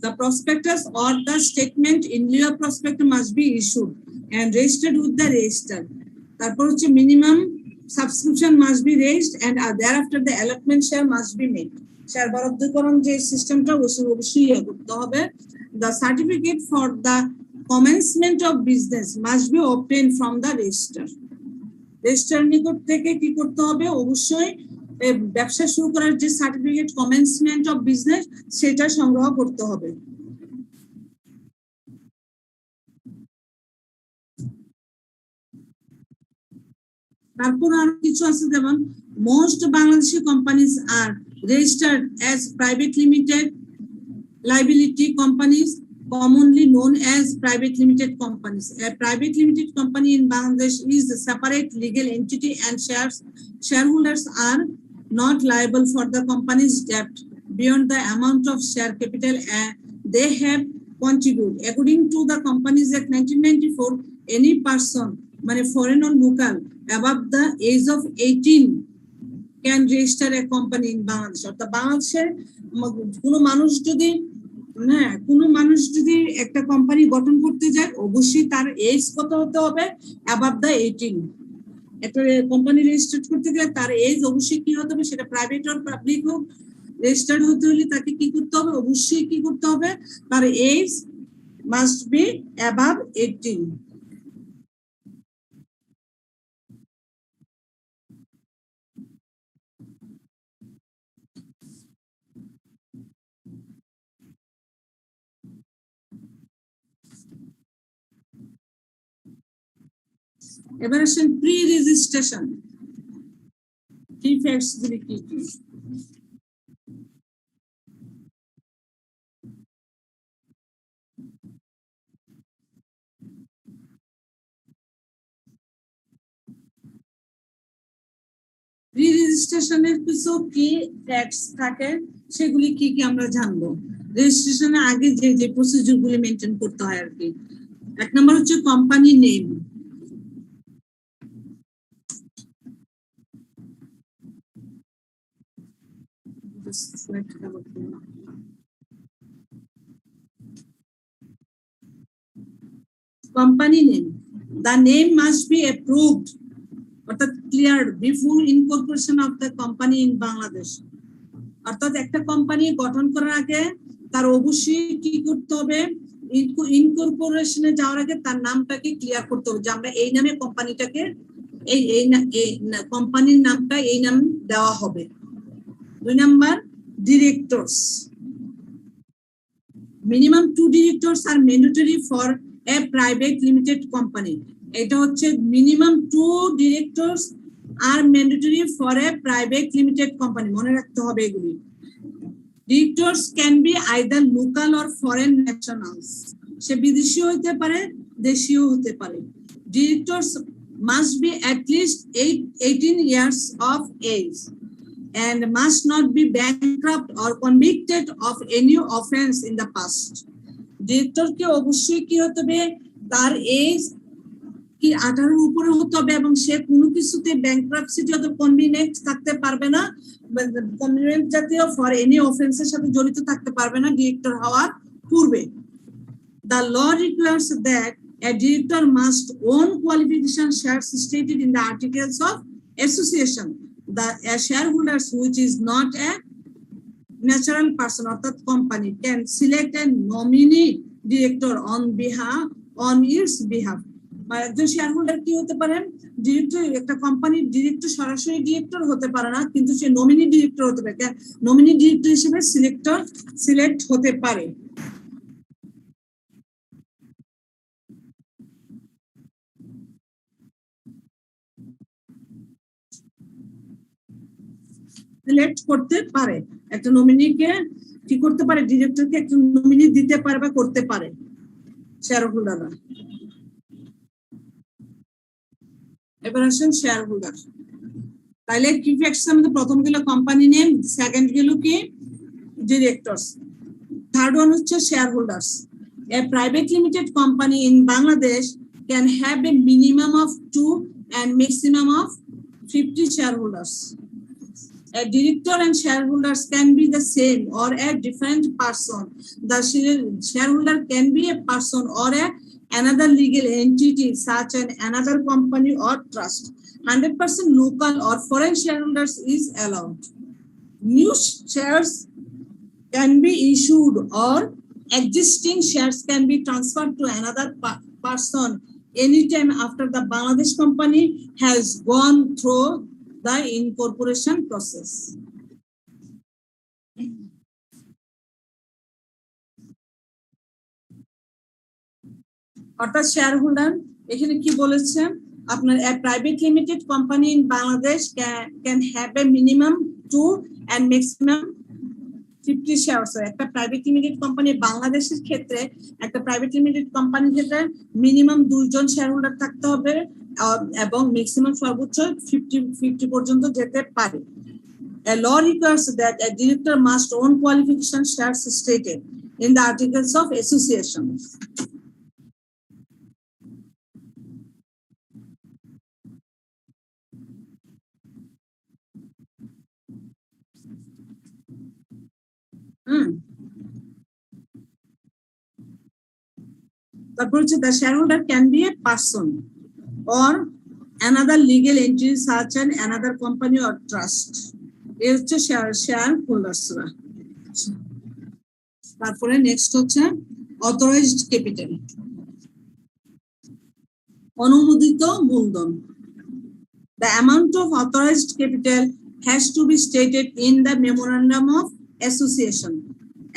The prospectus or the statement in lieu of prospectus must be issued and registered with the registrar. তারপর হচ্ছে minimum subscription must be raised and thereafter the allotment share must be made. Share বরাদ্দকরণ যে সিস্টেমটা অবশ্যই করতে হবে। The certificate for the commencement of business must be obtained from the registrar. registrar নিকট থেকে কি করতে হবে, অবশ্যই ব্যবসা শুরু করার যে সার্টিফিকেট কমেন্সমেন্ট অফ বিজনেস সেটা সংগ্রহ করতে হবে। তারপর আর কিছু আছে, যেমন most Bangladeshi companies are registered as private limited liability companies, commonly known as private limited companies. A private limited company in Bangladesh is a separate legal entity and shareholders are not liable for the company's debt beyond the amount of share capital they have contributed. According to the Companies Act 1994, any person, foreign or local, above the age of 18 can register a company in Bangladesh. অর্থাৎ বাংলাদেশের কোনো মানুষ যদি একটা company গঠন করতে যায়, অবশ্যই তার এজ কত হতে হবে, অ্যাবাভ দ্য 18। একটা কোম্পানি রেজিস্টার্ড করতে গেলে তার এজ অবশ্যই কি হতে হবে, সেটা প্রাইভেট অর পাবলিক হোক, রেজিস্টার্ড হতে হলে তাকে কি করতে হবে, অবশ্যই কি করতে হবে, তার এজ মাস্ট বি অ্যাবাভ 18। এবার আসেন প্রি রেজিস্ট্রেশন, ডিফেক্টস গুলি কি কি। প্রি রেজিস্ট্রেশনের কিছু কি ফ্যাক্টস থাকে, সেগুলি কি কি আমরা জানবো। রেজিস্ট্রেশনের আগে যে যে প্রসিডিউর গুলি মেনটেন করতে হয় আর কি। 1 নম্বর হচ্ছে company name. Company name. The name must be approved or cleared before incorporation of the company in Bangladesh. অর্থাৎ একটা কোম্পানি গঠন করার আগে তার অবশ্যই কি করতে হবে, ইনকর্পোরেশনে যাওয়ার আগে তার নামটাকে ক্লিয়ার করতে হবে যে আমরা এই নামে কোম্পানিটাকে এই কোম্পানির নামটা এই নাম দেওয়া হবে। 2 number, directors. Minimum 2 directors are mandatory for a private limited company. এটা হচ্ছে minimum 2 directors are mandatory for a private limited company. মনে রাখতে হবে এগুলি। Directors can be either local or foreign nationals. সে বিদেশীয় হতে পারে, দেশীয় হতে পারে। Directors must be at least 18 years of age and must not be bankrupt or convicted of any offense in the past. Director কে অবশ্যই কি হতে হবে, তার এজ কি 18 উপরে হতে হবে এবং সে কোনো কিছুতে ব্যাংক্রাপসি অথবা কনভিনেন্ট থাকতে পারবে না, কনভিনেন্ট জাতীয় ফর এনি অফেন্সের সাথে জড়িত থাকতে পারবে না ডিরেক্টর হওয়ার পূর্বে। The law requires that a director must own qualification shares stated in the articles of association. The shareholders, which is not a natural person or that company, can select a nominee director on its behalf. একজন shareholder কি হতে পারেন, director, একটা কোম্পানির director সরাসরি director হতে পারে না, কিন্তু সে নমিনি ডিরেক্টর হতে পারে, নমিনি ডিরেক্টর হিসেবে সিলেক্ট হতে পারে। সিলেক্ট করতে পারে, একটা নমিনিকে কি করতে পারে, ডিরেক্টরকে একটা নমিনি দিতে পারে বা করতে পারে শেয়ারহোল্ডাররা। এবার আসেন শেয়ারহোল্ডার। তাহলে কি ফ্যাক্টস, আমাদের প্রথম গেল কোম্পানি নেম, সেকেন্ড গেল কি ডিরেক্টরস, থার্ড ওয়ান হচ্ছে shareholders. A private limited company in Bangladesh can have a minimum of 2 and maximum of 50 shareholders. A director and shareholders can be the same or a different person. The shareholder can be a person or another legal entity such as another company or trust. 100% local or foreign shareholders is allowed. New shares can be issued or existing shares can be transferred to another person anytime after the Bangladesh company has gone through the incorporation process. অর্থাৎ shareholder এখানে কি বলেছে, আপনার a private limited company in Bangladesh can have a minimum 2 and maximum 50 shares. একটা private limited company বাংলাদেশের ক্ষেত্রে, একটা private limited কোম্পানির ক্ষেত্রে মিনিমাম 2 জন শেয়ারহোল্ডার থাকতে হবে এবং ম্যাক্সিমাম সর্বোচ্চ 50 পর্যন্ত যেতে পারে। A law requires that a director must own qualification shares stated in the articles of association. তারপর হচ্ছে the shareholder can be a person or another legal entity such as another company or trust. এই হচ্ছে shareholders-রা। তারপরে next হচ্ছে authorised capital, অনুমোদিত মূলধন। The amount of authorized capital has to be stated in the memorandum of association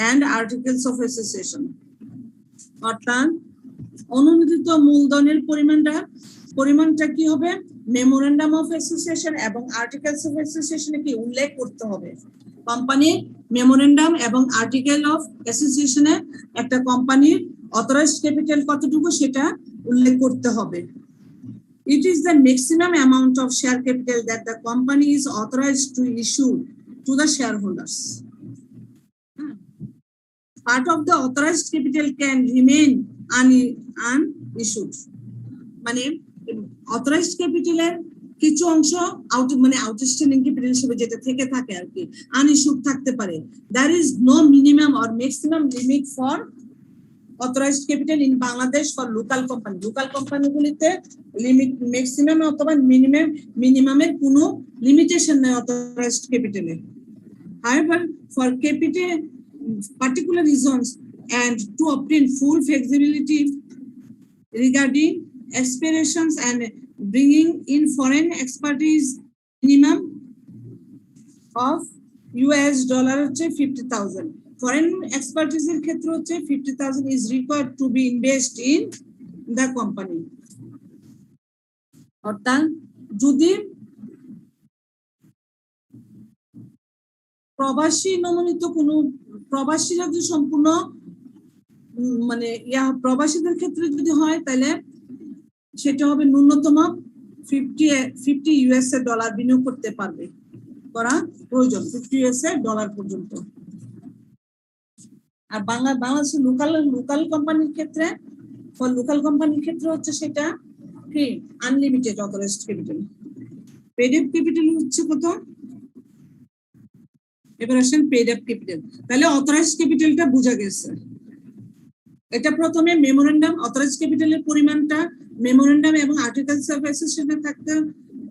and articles of association. অর্থাৎ অনুমোদিত মূলধনের পরিমাণটা কি হবে, মেমোরেন্ডাম অফ অ্যাসোসিয়েশন এবং আর্টিকেলস অফ অ্যাসোসিয়েশনে কি উল্লেখ করতে হবে। কোম্পানির মেমোরেন্ডাম এবং আর্টিকেল অফ অ্যাসোসিয়েশনে একটা কোম্পানির অথরাইজড ক্যাপিটাল কতটুকু সেটা উল্লেখ করতে হবে। It is the maximum amount of share capital that the company is authorized to issue to the shareholders. Part of the authorized capital can remain unissued. মানে authorized capital এর কিছু অংশ আউটস্ট্যান্ডিং ক্যাপিটাল হিসেবে যেটা থেকে থাকে আর কি, আনইস্যুড থাকতে পারে। There is no minimum or maximum limit for authorized capital in Bangladesh for local company. Local company গুলিতে লিমিট ম্যাক্সিমাম অথবা মিনিমামের কোনো লিমিটেশন নেই authorized capital A. However, for capital particular reasons and to obtain full flexibility regarding aspirations and bringing in foreign expertise, minimum of US dollar হচ্ছে 50,000 foreign এক্সপার্টিসের ক্ষেত্রে হচ্ছে 50,000 is required to be invested in the company অর্থাৎ যদি প্রবাসী নমনীত কোনো প্রবাসীরা যদি সম্পূর্ণ মানে প্রবাসীদের ক্ষেত্রে যদি হয় তাহলে সেটা হবে ন্যূনতম 50 US ডলার বিনিয়োগ করতে পারবে করা প্রয়োজন 50 US ডলার পর্যন্ত আর বাংলাদেশের লোকাল কোম্পানির ক্ষেত্রে হচ্ছে সেটা কি unlimited authorised capital paid up capital হচ্ছে কত এবার আসেন পেড আপ ক্যাপিটাল তাহলে অথরাইজড ক্যাপিটালটা বোঝা গেছে এটা প্রথমে মেমোরেন্ডাম অথরাইজড ক্যাপিটালের পরিমাণটা মেমোরেন্ডাম এবং আর্টিকেলস অফ অ্যাসোসিয়েশনে থাকতে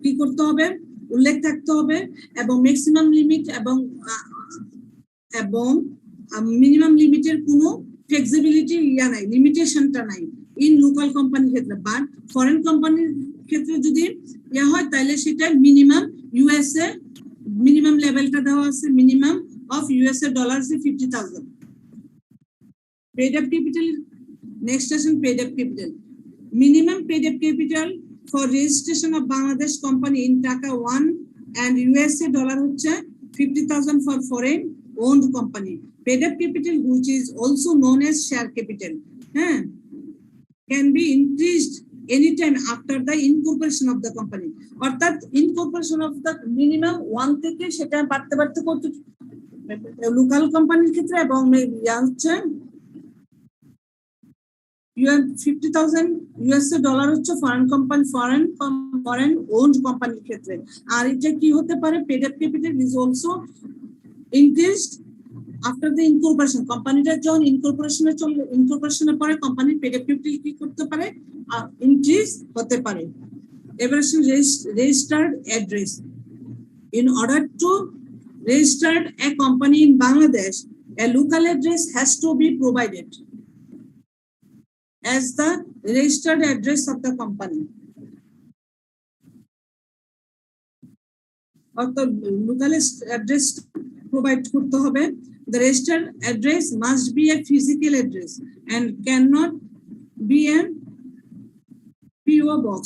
কি করতে হবে উল্লেখ থাকতে হবে এবং ম্যাক্সিমাম লিমিট এবং মিনিমাম লিমিটের কোনো ফ্লেক্সিবিলিটি নাই লিমিটেশনটা নাই ইন লোকাল কোম্পানির ক্ষেত্রে বাট ফরেন কোম্পানির ক্ষেত্রে যদি হয় তাহলে সেটা মিনিমাম ইউএসএ মিনিমাম লেভেলটা দেওয়া আছে minimum of USA dollars 50,000 paid up capital next session paid up capital minimum paid up capital for registration of Bangladesh company in Taka 1 and USA dollar হচ্ছে 50,000 for foreign owned company paid up capital which is also known as share capital can be increased anytime after the incorporation of the company অর্থাৎ incorporation of the minimum 1 থেকে সেটা বাড়তে করতে local কোম্পানির ক্ষেত্রে এবং হচ্ছে $50,000 ডলার হচ্ছে ফরেন ওন্ড কোম্পানির ক্ষেত্রে আর এটা কি হতে পারে paid up capital is also increased after the incorporation কোম্পানিটা যখন ইনকর্পোরেশনের পরে কোম্পানির পেড আপ ক্যাপিটাল কি করতে পারে ইনক্রিজ হতে পারে এবার registered address in order to register a company in Bangladesh a local address has to be provided as the registered address of the company or the local address provide korte hobe the registered address must be a physical address and cannot be a PO box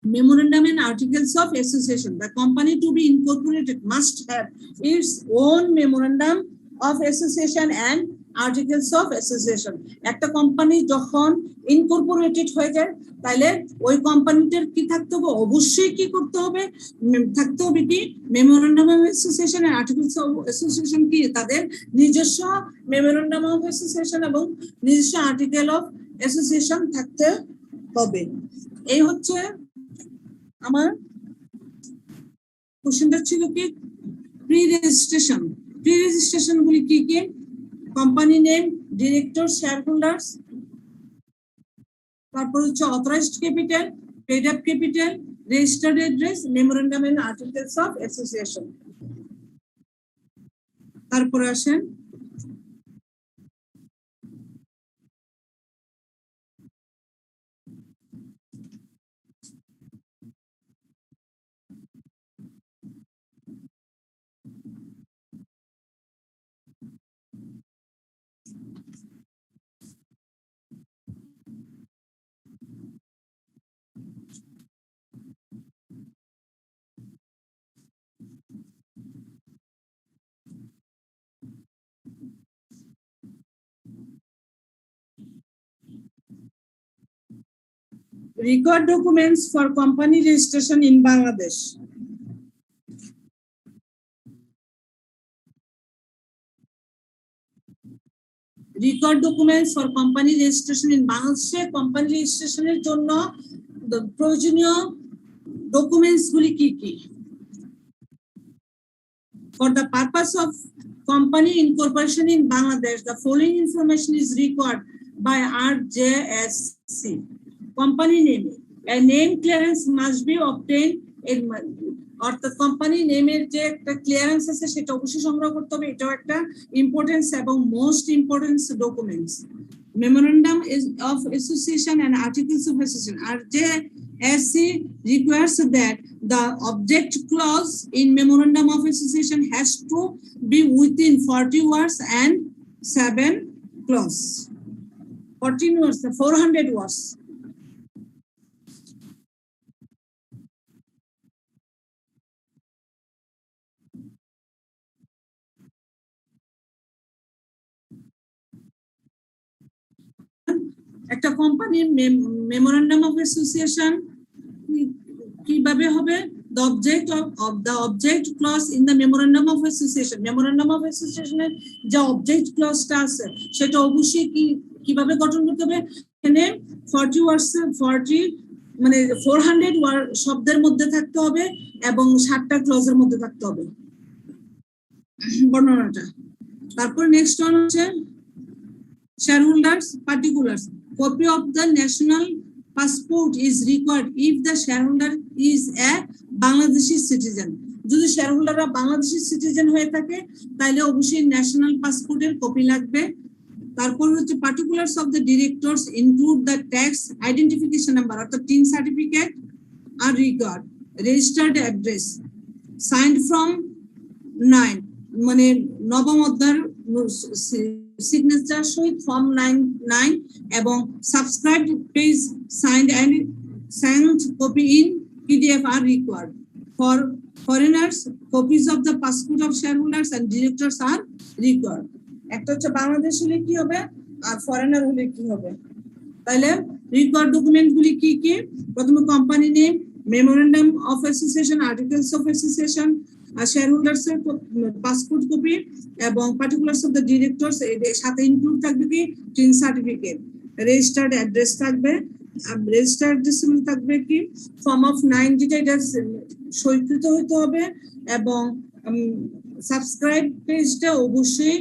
memorandum and articles of association the company to be incorporated must have its own memorandum of association and articles of association একটা company যখন Incorporated হয়ে যায় তাহলে ওই কোম্পানিটার কি থাকতে হবে অবশ্যই কি করতে হবে থাকতে হবে কি memorandum of association and articles of association কি তাদের নিজস্ব মেমোরেন্ডাম অফ অ্যাসোসিয়েশন এবং নিজস্ব আর্টিকেল অফ অ্যাসোসিয়েশন থাকতে হবে এই হচ্ছে আমার কোশ্চেনটা ছিল কি প্রি রেজিস্ট্রেশন গুলি কি কি company name directors shareholders তারপর হচ্ছে authorized capital paid up capital registered address memorandum and articles of association তারপর আসেন record documents for company registration in Bangladesh record documents for company registration in Bangladesh company registration এর জন্য প্রয়োজনীয় documents গুলি কি কি for the purpose of company incorporation in Bangladesh the following information is required by RJSC company name a name clearance must be obtained in অর্থাৎ company নেমের যে একটা clearance আছে সেটা অবশ্যই সংগ্রহ করতে হবে এটাও একটা ইম্পর্টেন্স এবং most importance documents memorandum of association and articles of association. RJSC requires that the object clause in memorandum of association has to be within 40 words and 7 clause. 14 words, 400 words. একটা কোম্পানির মেমোরেন্ডাম অফ অ্যাসোসিয়েশন কিভাবে হবে? the object clause in the memorandum of association যে object ক্লজটা আছে সেটা অবশ্যই কিভাবে গঠন করতে হবে? এখানে 40 ওয়ার্ডস 40 মানে 400 ওয়ার্ড শব্দের মধ্যে থাকতে হবে এবং 60টা ক্লজের মধ্যে থাকতে হবে বর্ণনাটা। তারপর নেক্সট ওয়ান হচ্ছে shareholders particulars. Copy of the national passport is required if the shareholder is a Bangladeshi citizen. যদি শেয়ারহোল্ডাররা বাংলাদেশি সিটিজেন হয়ে থাকে তাহলে অবশ্যই ন্যাশনাল পাসপোর্টের কপি লাগবে। তারপর হচ্ছে particulars of the directors include the tax identification number অর্থাৎ টিন সার্টিফিকেট আর record registered address signed form 9 মানে নবম অধ্যায়ের সিগনেচার সহিত ফর্ম 9 এবং subscribed page signed and signed copy in PDF are required. For foreigners, copies of the passport of shareholders and directors are required. একটা হচ্ছে বাংলাদেশ হলে কি হবে আর ফরেনার হলে কি হবে? তাহলে রিকোয়ার্ড ডকুমেন্ট গুলি কি কি? প্রথমে company name, memorandum of association, articles of association, আর শেয়ারহোল্ডার্স এর পাসপোর্ট কপি এবং পার্টিকুলার্স অফ দ্য ডিরেক্টরস এর সাথে ইনক্লুড থাকবে কি টিন সার্টিফিকেট, রেজিস্টার্ড অ্যাড্রেস থাকবে, রেজিস্টার্ড অ্যাড্রেস থাকবে কি ফর্ম অফ 9 যেটা এটা সইকৃত হতে হবে এবং সাবস্ক্রাইব পেজটা অবশ্যই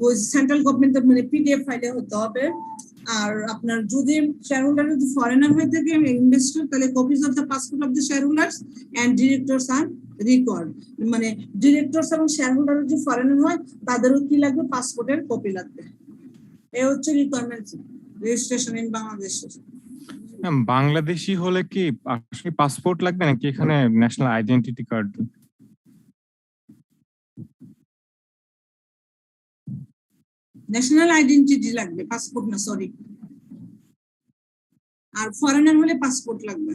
ওই সেন্ট্রাল গভর্নমেন্টের মানে পিডিএফ ফাইলে হতে হবে। আর আপনার যদি শেয়ারহোল্ডার যদি ফরেনার হয়ে থাকে ইনভেস্টর তাহলে copies of the passport of the shareholders and directors আর রিকর্ড মানে ডিরেক্টরস এবং শেয়ারহোল্ডার যদি ফরেনার হয় তাদেরও কি লাগবে পাসপোর্টের কপি লাগবে। এই হচ্ছে requirements registration in Bangladesh. Bangladeshi হলে কি আসলে পাসপোর্ট লাগবে নাকি এখানে national identity card? National identity লাগবে, পাসপোর্ট না, সরি। আর ফরেনার হলে পাসপোর্ট লাগবে।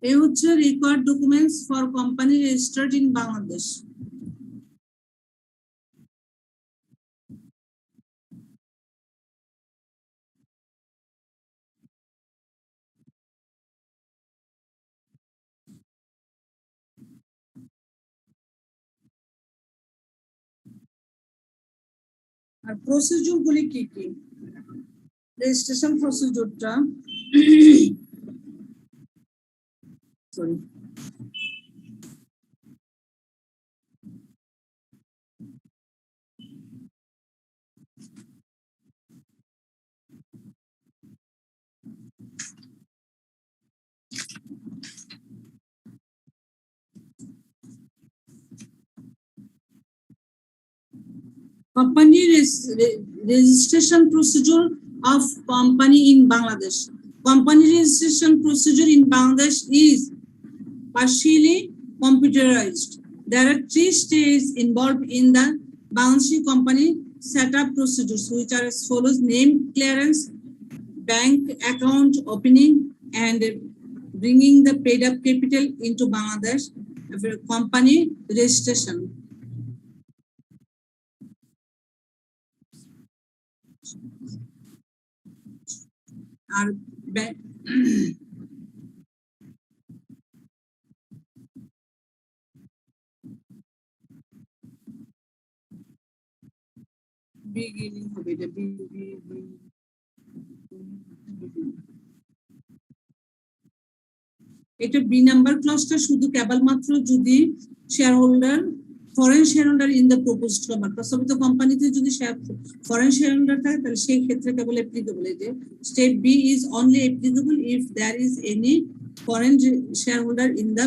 এই হচ্ছে required documents for company registered in Bangladesh. আর প্রসিডিউর গুলি কি কি? রেজিস্ট্রেশন প্রসিডিউরটা sorry company registration procedure of company in Bangladesh. Company registration procedure in Bangladesh is partially computerized. There are 3 stages involved in the Bangladeshi company setup procedures, which are as follows: name clearance, bank account opening, and bringing the paid up capital into Bangladesh, company registration. R beginning হবে এটা এটা B number ক্লজটা শুধু কেবলমাত্র যদি share holder foreign shareholder in the proposed company, প্রস্তাবিত কোম্পানিতে যদি foreign share holder থাকে তাহলে সেই ক্ষেত্রে কেবল অ্যাপ্লিকেবল। এই যে step B is only applicable if there is any foreign shareholder in the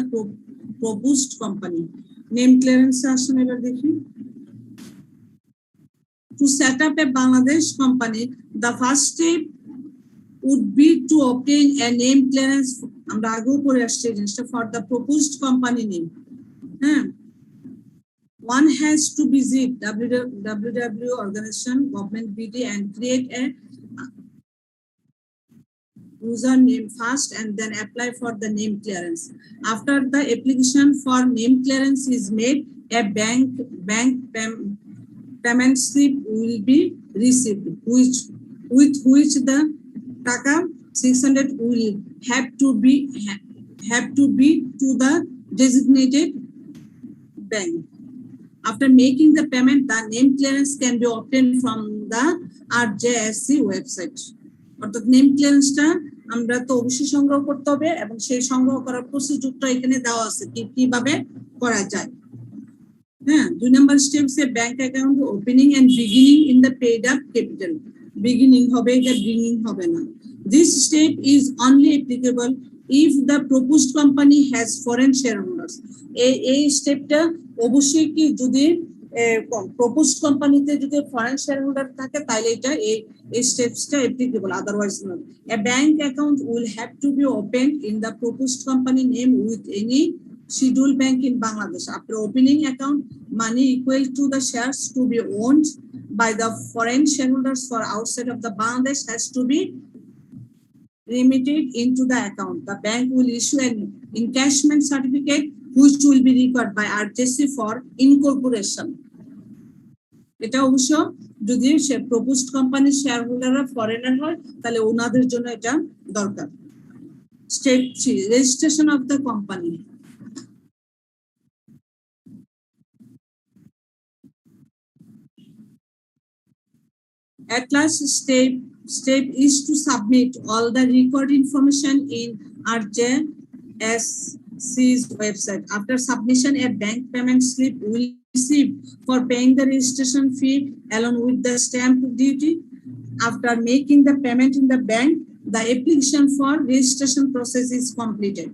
proposed company. Name clearance আসুন এবার দেখি। To set up a Bangladesh company, the first step would be to obtain a name clearance. আমরা আগেও পড়ে আসছি জিনিসটা, for the proposed company name. হ্যাঁ, one has to visit www organization government BD and create a username first and then apply for the name clearance. After the application for name clearance is made, a payment slip will be received, with which the taka 600 will have to be to the designated bank. After making the payment, the name clearance can be obtained from the RJSC website. অর্থাৎ name ক্লিয়ারেন্সটা আমরা তো অবশ্যই সংগ্রহ করতে হবে এবং সেই সংগ্রহ করার প্রসিডিউরটা এখানে দেওয়া আছে কিভাবে করা যায়। হ্যাঁ, 2 নাম্বার স্টেপসে bank account opening and beginning in the paid up capital. Beginning হবে, এটা ব্রিঙ্গিং হবে না। This step is only applicable if the proposed company has foreign share holders. এই স্টেপটা অবশ্যই কি যদি প্রপোজড কোম্পানিতে যদি ফরেন শেয়ার হোল্ডার থাকে তাহলে এটা এই স্টেপসটা applicable, otherwise not. A bank account will have to be opened in the proposed company name with any scheduled bank in Bangladesh. After opening account, money equal to the shares to be owned by the foreign shareholders for outside of the Bangladesh has to be remitted into the account. The bank will issue an encashment certificate which will be required by RJC for incorporation. এটা অবশ্য যদি proposed কোম্পানির share হোল্ডাররা foreigner হয় তাহলে ওনাদের জন্য এটা দরকার। Step 3, registration of the company. At last step is to submit all the record information in RJSC's website. After submission, a bank payment slip will be received for paying the registration fee along with the stamp duty. After making the payment in the bank, the application for registration process is completed.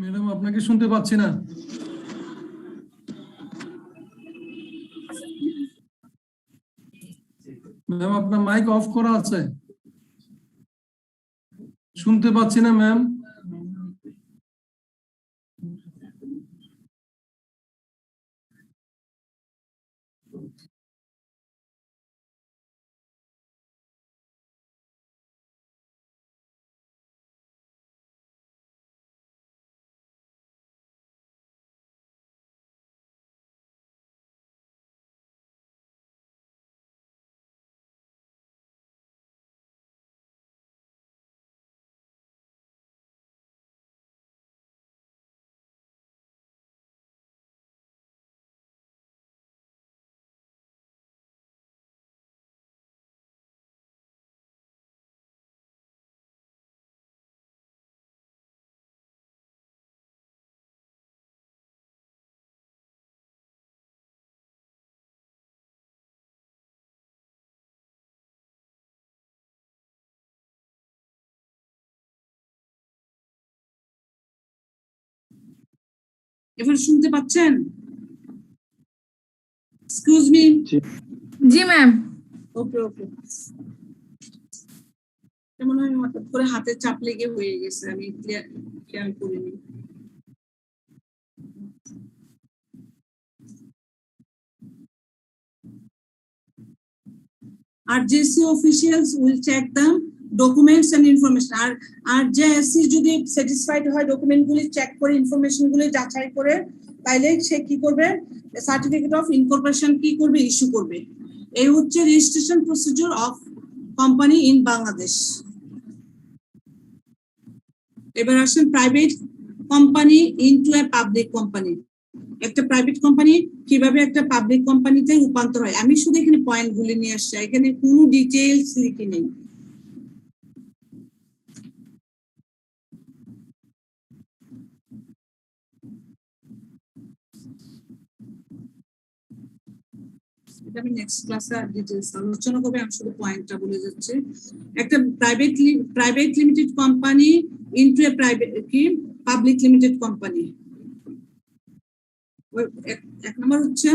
Madam আপনাকে শুনতে পাচ্ছি না। Ma'am আপনার mic of করা আছে, শুনতে পাচ্ছি না ম্যাম। এবার শুনতে পাচ্ছেন? Excuse me. जी मैम। ওকে ওকে, মনে হয় হঠাৎ করে হাতে চাপ লেগে হয়ে গেছে, আমি খেয়াল করিনি। RJC officials will check the documents and information. আর RJC যদি স্যাটিসফাইড হয় ডকুমেন্ট গুলি চেক করে ইনফরমেশন গুলি যাচাই করে, তাইলে সে কি করবে, সার্টিফিকেট অফ ইনকর্পোরেশন কি করবে, ইস্যু করবে। এই হচ্ছে registration procedure of company in Bangladesh. এবার আসেন private company into a public company. একটা প্রাইভেট কোম্পানি কিভাবে একটা পাবলিক কোম্পানিতে রূপান্তর হয়, আমি শুধু এখানে পয়েন্ট গুলি নিয়ে আসছি, এখানে কোনো ডিটেইলস লিখি নেই। এটা আমি নেক্সট ক্লাসে আর ডিটেইলস আলোচনা করব, আমি শুধু পয়েন্টটা বলে যাচ্ছি। একটা private limited company into a private কি পাবলিক লিমিটেড কোম্পানি। এক নম্বর হচ্ছে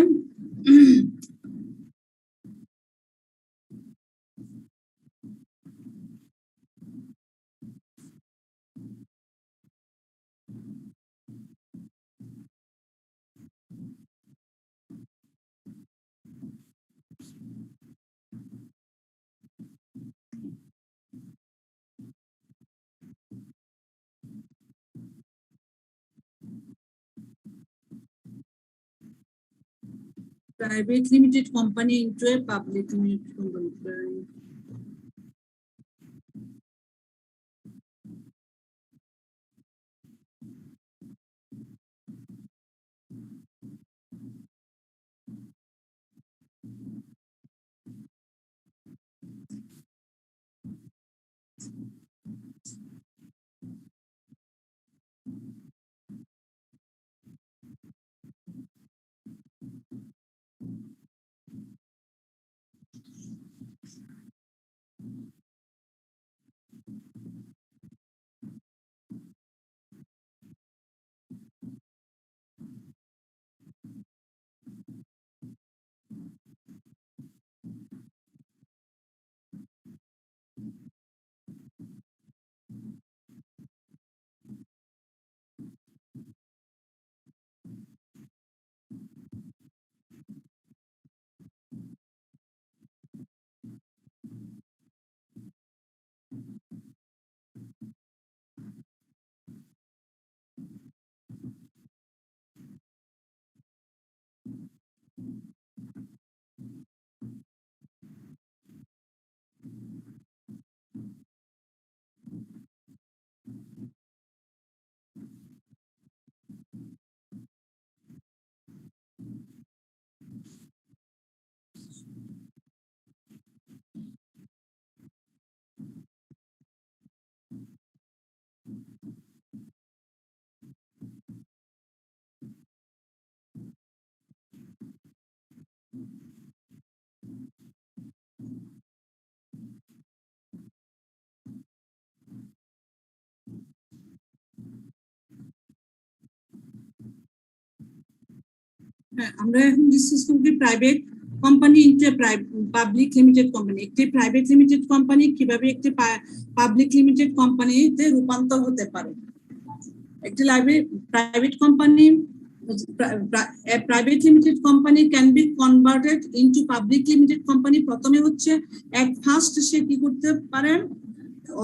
private limited company into a public limited company. আমরা এখন ডিসকাস করব private company into public limited company. একটি প্রাইভেট লিমিটেড কোম্পানি কিভাবে একটি পাবলিক লিমিটেড কোম্পানিতে রূপান্তর হতে পারে। একটি private company, a private limited company can be converted into public limited company। প্রথমে হচ্ছে at first সে কি করতে পারে,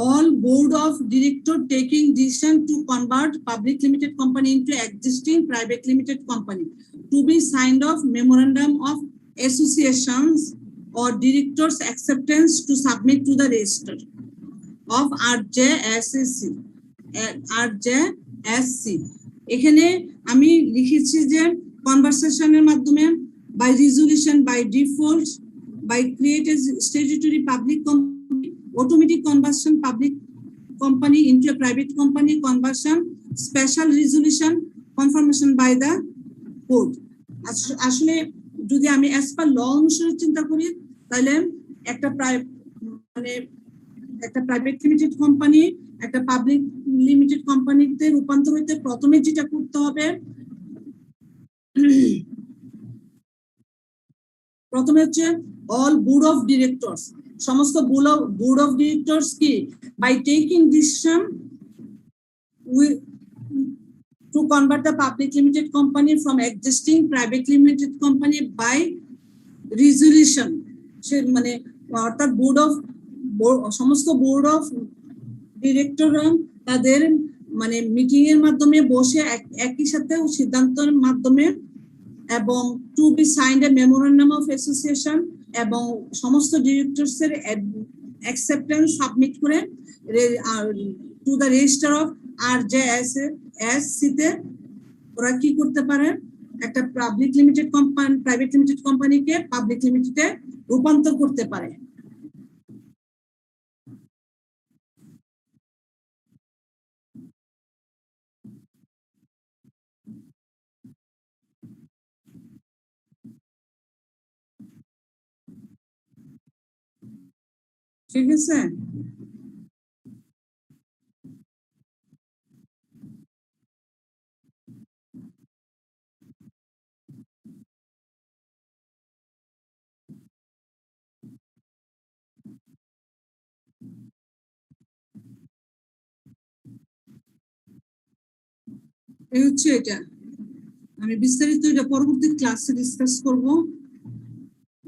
all board of director taking decision to convert public limited company into existing private limited company to be signed off memorandum of associations or directors acceptance to submit to the register of RJSC। এখানে আমি লিখেছি যে কনভারসেশনের মাধ্যমে by resolution, by default, by create a statutory public company, automatic conversion public company into a private company conversion, special resolution, confirmation by the court। আসলে যদি আমি as per law অনুসারে চিন্তা করি, তাহলে একটা প্রাইভেট লিমিটেড কোম্পানি একটা public limited কোম্পানিতে রূপান্তর হইতে প্রথমে যেটা করতে হবে, প্রথমে হচ্ছে অল বোর্ড অফ ডিরেক্টরস, সমস্ত বোর্ড অফ ডিরেক্টরস কি by taking decision to convert the public limited company from existing private limited company by resolution, সে মানে অর্থাৎ সমস্ত বোর্ড অফ ডিরেক্টররা তাদের মানে মিটিং এর মাধ্যমে বসে একই সাথে সিদ্ধান্তের মাধ্যমে এবং to be signed a memorandum of association এবং সমস্ত ডিরেক্টরস এর অ্যাকসেপ্টেন্স সাবমিট করে to the register of RJSC তে ওরা কি করতে পারে, একটা public limited company private limited কোম্পানিকে পাবলিক লিমিটেডে রূপান্তর করতে পারে। ঠিক আছে, এই হচ্ছে এটা। আমি বিস্তারিত এটা পরবর্তী ক্লাসে ডিসকাস করব।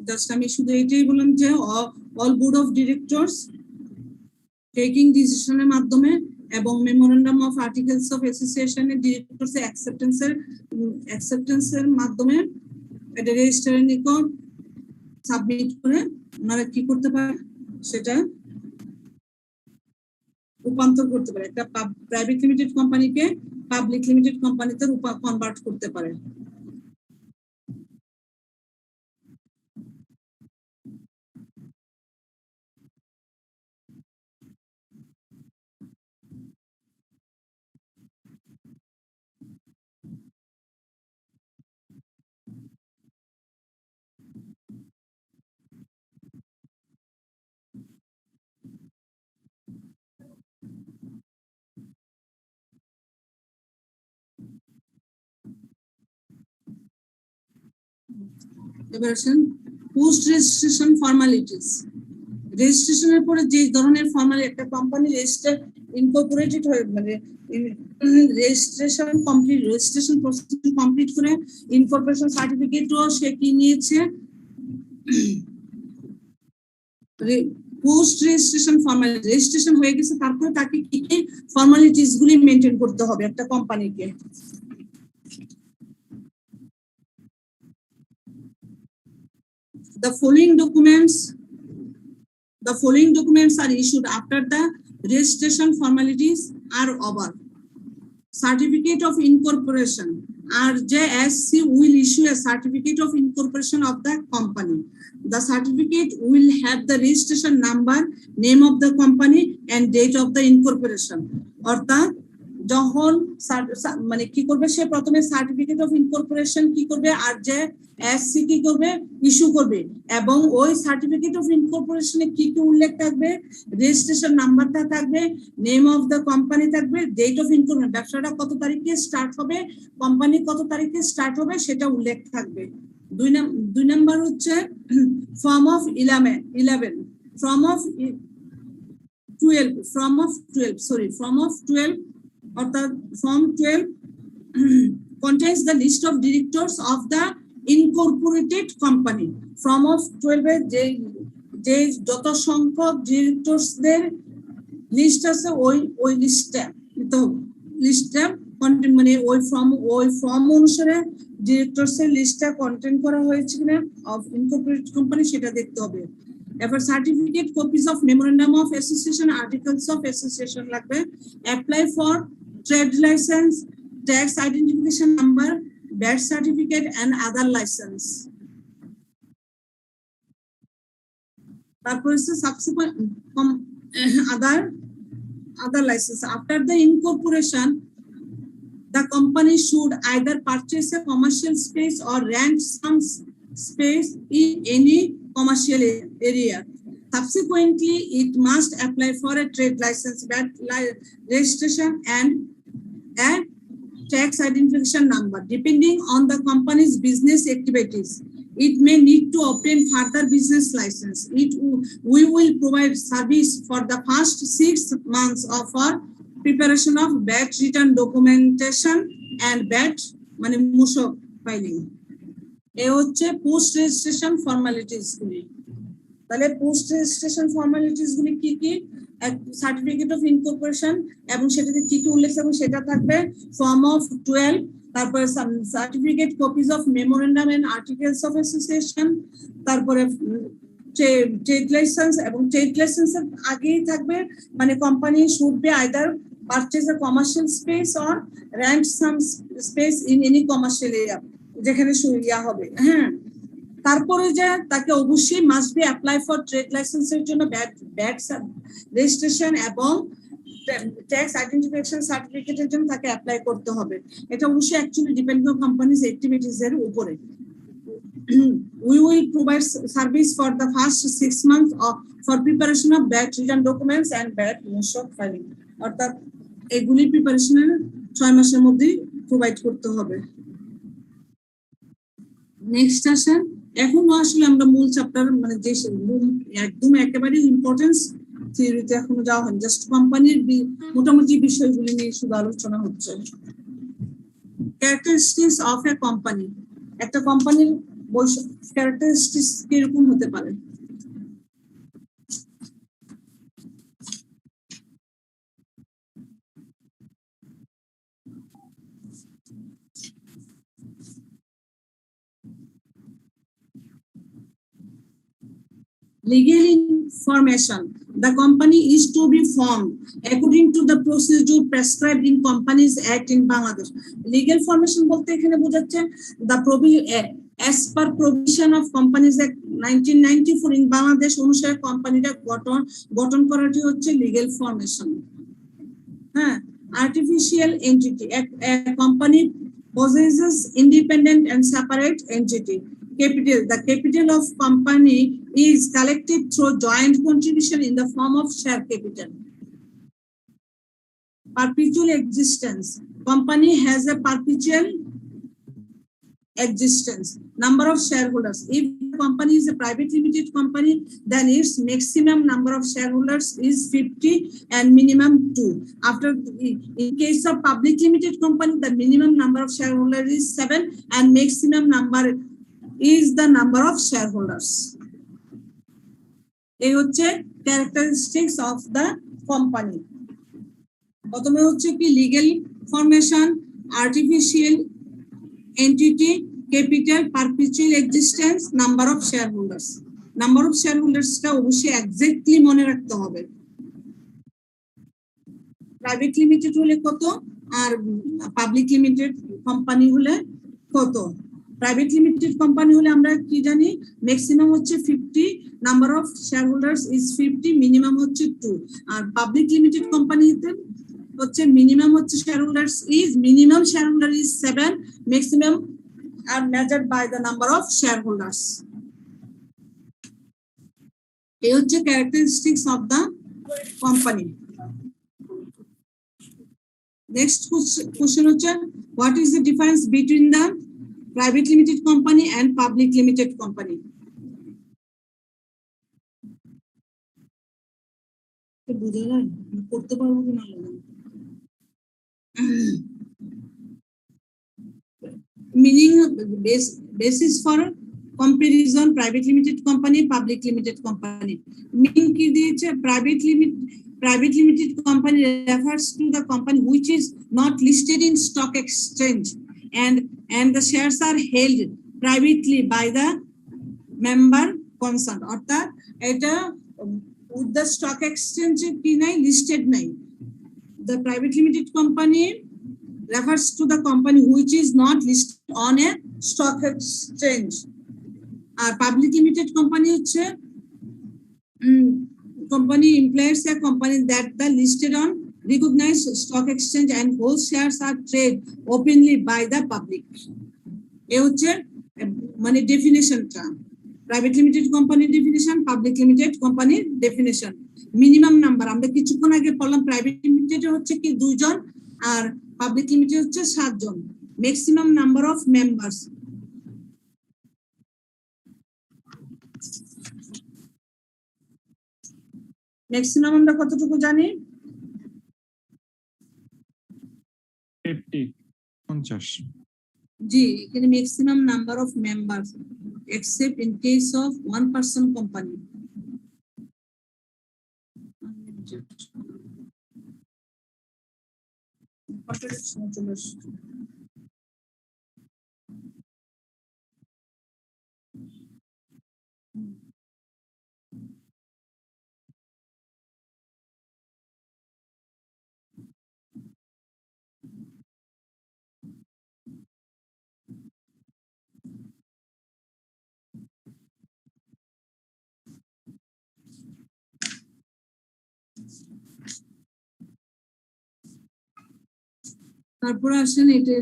জাস্ট আমি শুধু এটাই বললাম যে all board of directors taking ডিসিশনের মাধ্যমে এবং মেমোরেন্ডাম অফ আর্টিকেলস অফ অ্যাসোসিয়েশনের ডিরেক্টরস অ্যাকসেপ্টেন্সের মাধ্যমে এটা রেজিস্ট্রারের নিকট সাবমিট করে ওনারা কি করতে পারে, সেটা রূপান্তর করতে পারে, একটা প্রাইভেট লিমিটেড কোম্পানিকে পাবলিক লিমিটেড কোম্পানিতে কনভার্ট করতে পারে। এবার আসেন পোস্ট রেজিস্ট্রেশন ফর্মালিটিস। রেজিস্ট্রেশনের পরে যে ধরনের ফর্মালিটি একটা কোম্পানি রেজিস্টার ইনকর্পোরেটেড হয়ে মানে রেজিস্ট্রেশন প্রসেস কমপ্লিট করে ইনকর্পোরেশন সার্টিফিকেটও সে কি নিয়েছে, পোস্ট রেজিস্ট্রেশন ফর্মালিটি রেজিস্ট্রেশন হয়ে গেছে, তারপরে তাকে কি কি ফর্মালিটিস গুলি মেনটেন করতে হবে একটা কোম্পানিকে। The following documents are issued after the registration formalities are over. Certificate of incorporation. RJSC will issue a certificate of incorporation of the company. The certificate will have the registration number, name of the company, and date of the incorporation. অর্থাৎ যখন মানে কি করবে, সে প্রথমে certificate of incorporation কি করবে, RJSC কি করবে, ইস্যু করবে, এবং ওই সার্টিফিকেট অফ ইনকর্পোরেশনে কি কি উল্লেখ থাকবে, রেজিস্ট্রেশন নাম্বারটা থাকবে, নেম অফ দ্য কোম্পানি থাকবে, ডেট অফ ইনকর্পোরেশন, ব্যবসাটা কত তারিখে স্টার্ট হবে, কোম্পানি কত তারিখে স্টার্ট হবে সেটা উল্লেখ থাকবে। দুই নাম্বার হচ্ছে ফর্ম অফ 11 ফর্ম অফ 12 অর্থাৎ form 12 contains the list of directors of the incorporated company. Form of 12 এর যে যত সংখ্যক ডিরেক্টরসদের লিস্ট আছে ওই লিস্টটা মানে ওই ফর্ম অনুসারে ডিরেক্টরসের লিস্টটা কন্টেন্ট করা হয়েছে কিনা অফ ইনকর্পোরেটেড কোম্পানি সেটা দেখতে হবে। এবার certificate copies of memorandum of association, articles of association লাগবে, apply for trade license, tax identification number, VAT certificate, and other license. তারপর subsequent other license. After the incorporation, the company should either purchase a commercial space or rent some space in any commercial area. Subsequently, it must apply for a trade license, VAT registration, and a tax identification number. Depending on the company's business activities, it may need to obtain further business license. We will provide service for the first 6 months of our preparation of VAT return documentation and VAT মানে মূসক filing. এ হচ্ছে post registration formalities গুলি। তাহলে post registration formalities গুলি কি কি? Certificate of incorporation এবং সেটাতে কি কি উল্লেখ থাকবে সেটা থাকবে ফর্ম অফ 12, তারপরে certificate copies of memorandum and articles of association, তারপরে ট্রেড লাইসেন্স, এবং ট্রেড লাইসেন্সের আগেই থাকবে মানে কোম্পানি should be either purchase a commercial space or rent some space in any commercial area, যেখানে ইয়া হবে। হ্যাঁ, তারপরে যে তাকে অবশ্যই must be apply for trade লাইসেন্সের জন্য ব্যাট রেজিস্ট্রেশন এবং ট্যাক্স আইডেন্টিফিকেশন সার্টিফিকেটের জন্য তাকে অ্যাপ্লাই করতে হবে। এটা অবশ্যই actually depend on companies activities এর উপরে। We will provide service for the first 6 months for preparation of VAT return documents and VAT মূসক ফাইলিং, অর্থাৎ এগুলি প্রিপারেশনের 6 মাসের মধ্যে প্রোভাইড করতে হবে। নেক্সট আসেন, এখন আসলে আমরা মূল চ্যাপ্টার মানে যে একদম একেবারে ইম্পর্টেন্স থিওরিতে এখনো যাওয়া হয়নি, জাস্ট কোম্পানির মোটামুটি বিষয়গুলি নিয়ে শুধু আলোচনা হচ্ছে। ক্যারেক্টারিস্টিক্স অফ এ কোম্পানি, একটা কোম্পানির ক্যারেক্টারিস্টিক্স কিরকম হতে পারে? Legal information. The company is to be formed according to the procedure prescribed in Companies Act in Bangladesh. Legal formation বলতে এখানে বোঝাচ্ছে as per provision of Companies Act 1994 in Bangladesh অনুসারে কোম্পানিটা গঠন করাটি হচ্ছে লিগ্যাল ফর্মেশন। হ্যাঁ, artificial entity, a company possesses independent and separate entity. Capital, the capital of company is collected through joint contribution in the form of share capital. Perpetual existence, company has a perpetual existence. Number of shareholders, if the company is a private limited company, then its maximum number of shareholders is 50 and minimum 2. After, in case of public limited company, the minimum number of shareholders is 7 and maximum number is the number of shareholders. এই হচ্ছে characteristics of the company. প্রথমে হচ্ছে কি legal formation, artificial entity, capital, perpetual existence, number of shareholders. Number of শেয়ারহোল্ডার্সটা অবশ্যই exactly মনে রাখতে হবে। প্রাইভেট লিমিটেড হলে কত আর পাবলিক লিমিটেড কোম্পানি হলে কত? প্রাইভেট লিমিটেড কোম্পানি হলে আমরা কি জানি, ম্যাক্সিমাম হচ্ছে 50, number of shareholders is 50, minimum হচ্ছে 2। আর পাবলিক লিমিটেড কোম্পানিতে হচ্ছে মিনিমাম হচ্ছে shareholders is, minimum shareholder is 7, maximum are measured by the number of shareholders. এই হচ্ছে characteristics of the company. Next question হচ্ছে, what is the difference between the private limited company and public limited company? বুঝে না করতে পারবো কিনা? Meaning basis for comparison private limited company, public limited company. Meaning কি দিয়েছে, private limited company refers to the company which is not listed in stock exchange and the shares are held privately by the member concerned. অর্থাৎ এটা with the stock exchange কি নাই, listed নাই। The private limited company refers to the company which is not listed on a stock exchange. R public limited company হচ্ছে company implies a company that the listed on recognized stock exchange and whose shares are traded openly by the public. এ হচ্ছে মানে ডেফিনেশনটা, private limited কোম্পানির definition, public limited কোম্পানির definition. Minimum number আমরা কিছুক্ষণ আগে পড়লাম, private limited হচ্ছে কি 2 জন আর পাবলিক লিমিটেড হচ্ছে 7 জন। Maximum number of members, maximum আমরা কতটুকু জানি? 50 জি, এখানে maximum number of members except in case of one person company. তারপরে আসেন এটা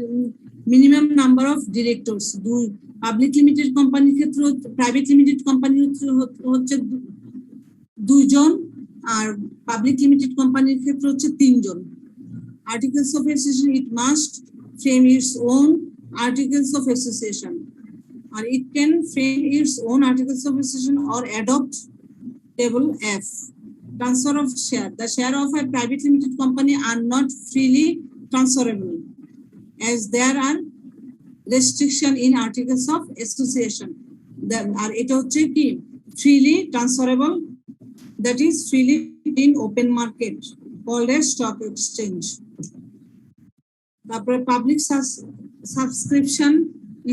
মিনিমাম নাম্বার অফ ডিরেক্টরস। দুই পাবলিক লিমিটেড কোম্পানির ক্ষেত্রে, প্রাইভেট লিমিটেড কোম্পানির হচ্ছে 2 জন, আর পাবলিক লিমিটেড কোম্পানির ক্ষেত্রে হচ্ছে 3 জন। Articles of association, it must frame its own articles of association, or it can frame its own articles of association or adopt table F. Transfer of share. The share of a private limited company are not freely transferable, as there are restriction in articles of association. আর এটা হচ্ছে কি freely transferable, that is freely in open market called a stock exchange. তারপরে public subscription,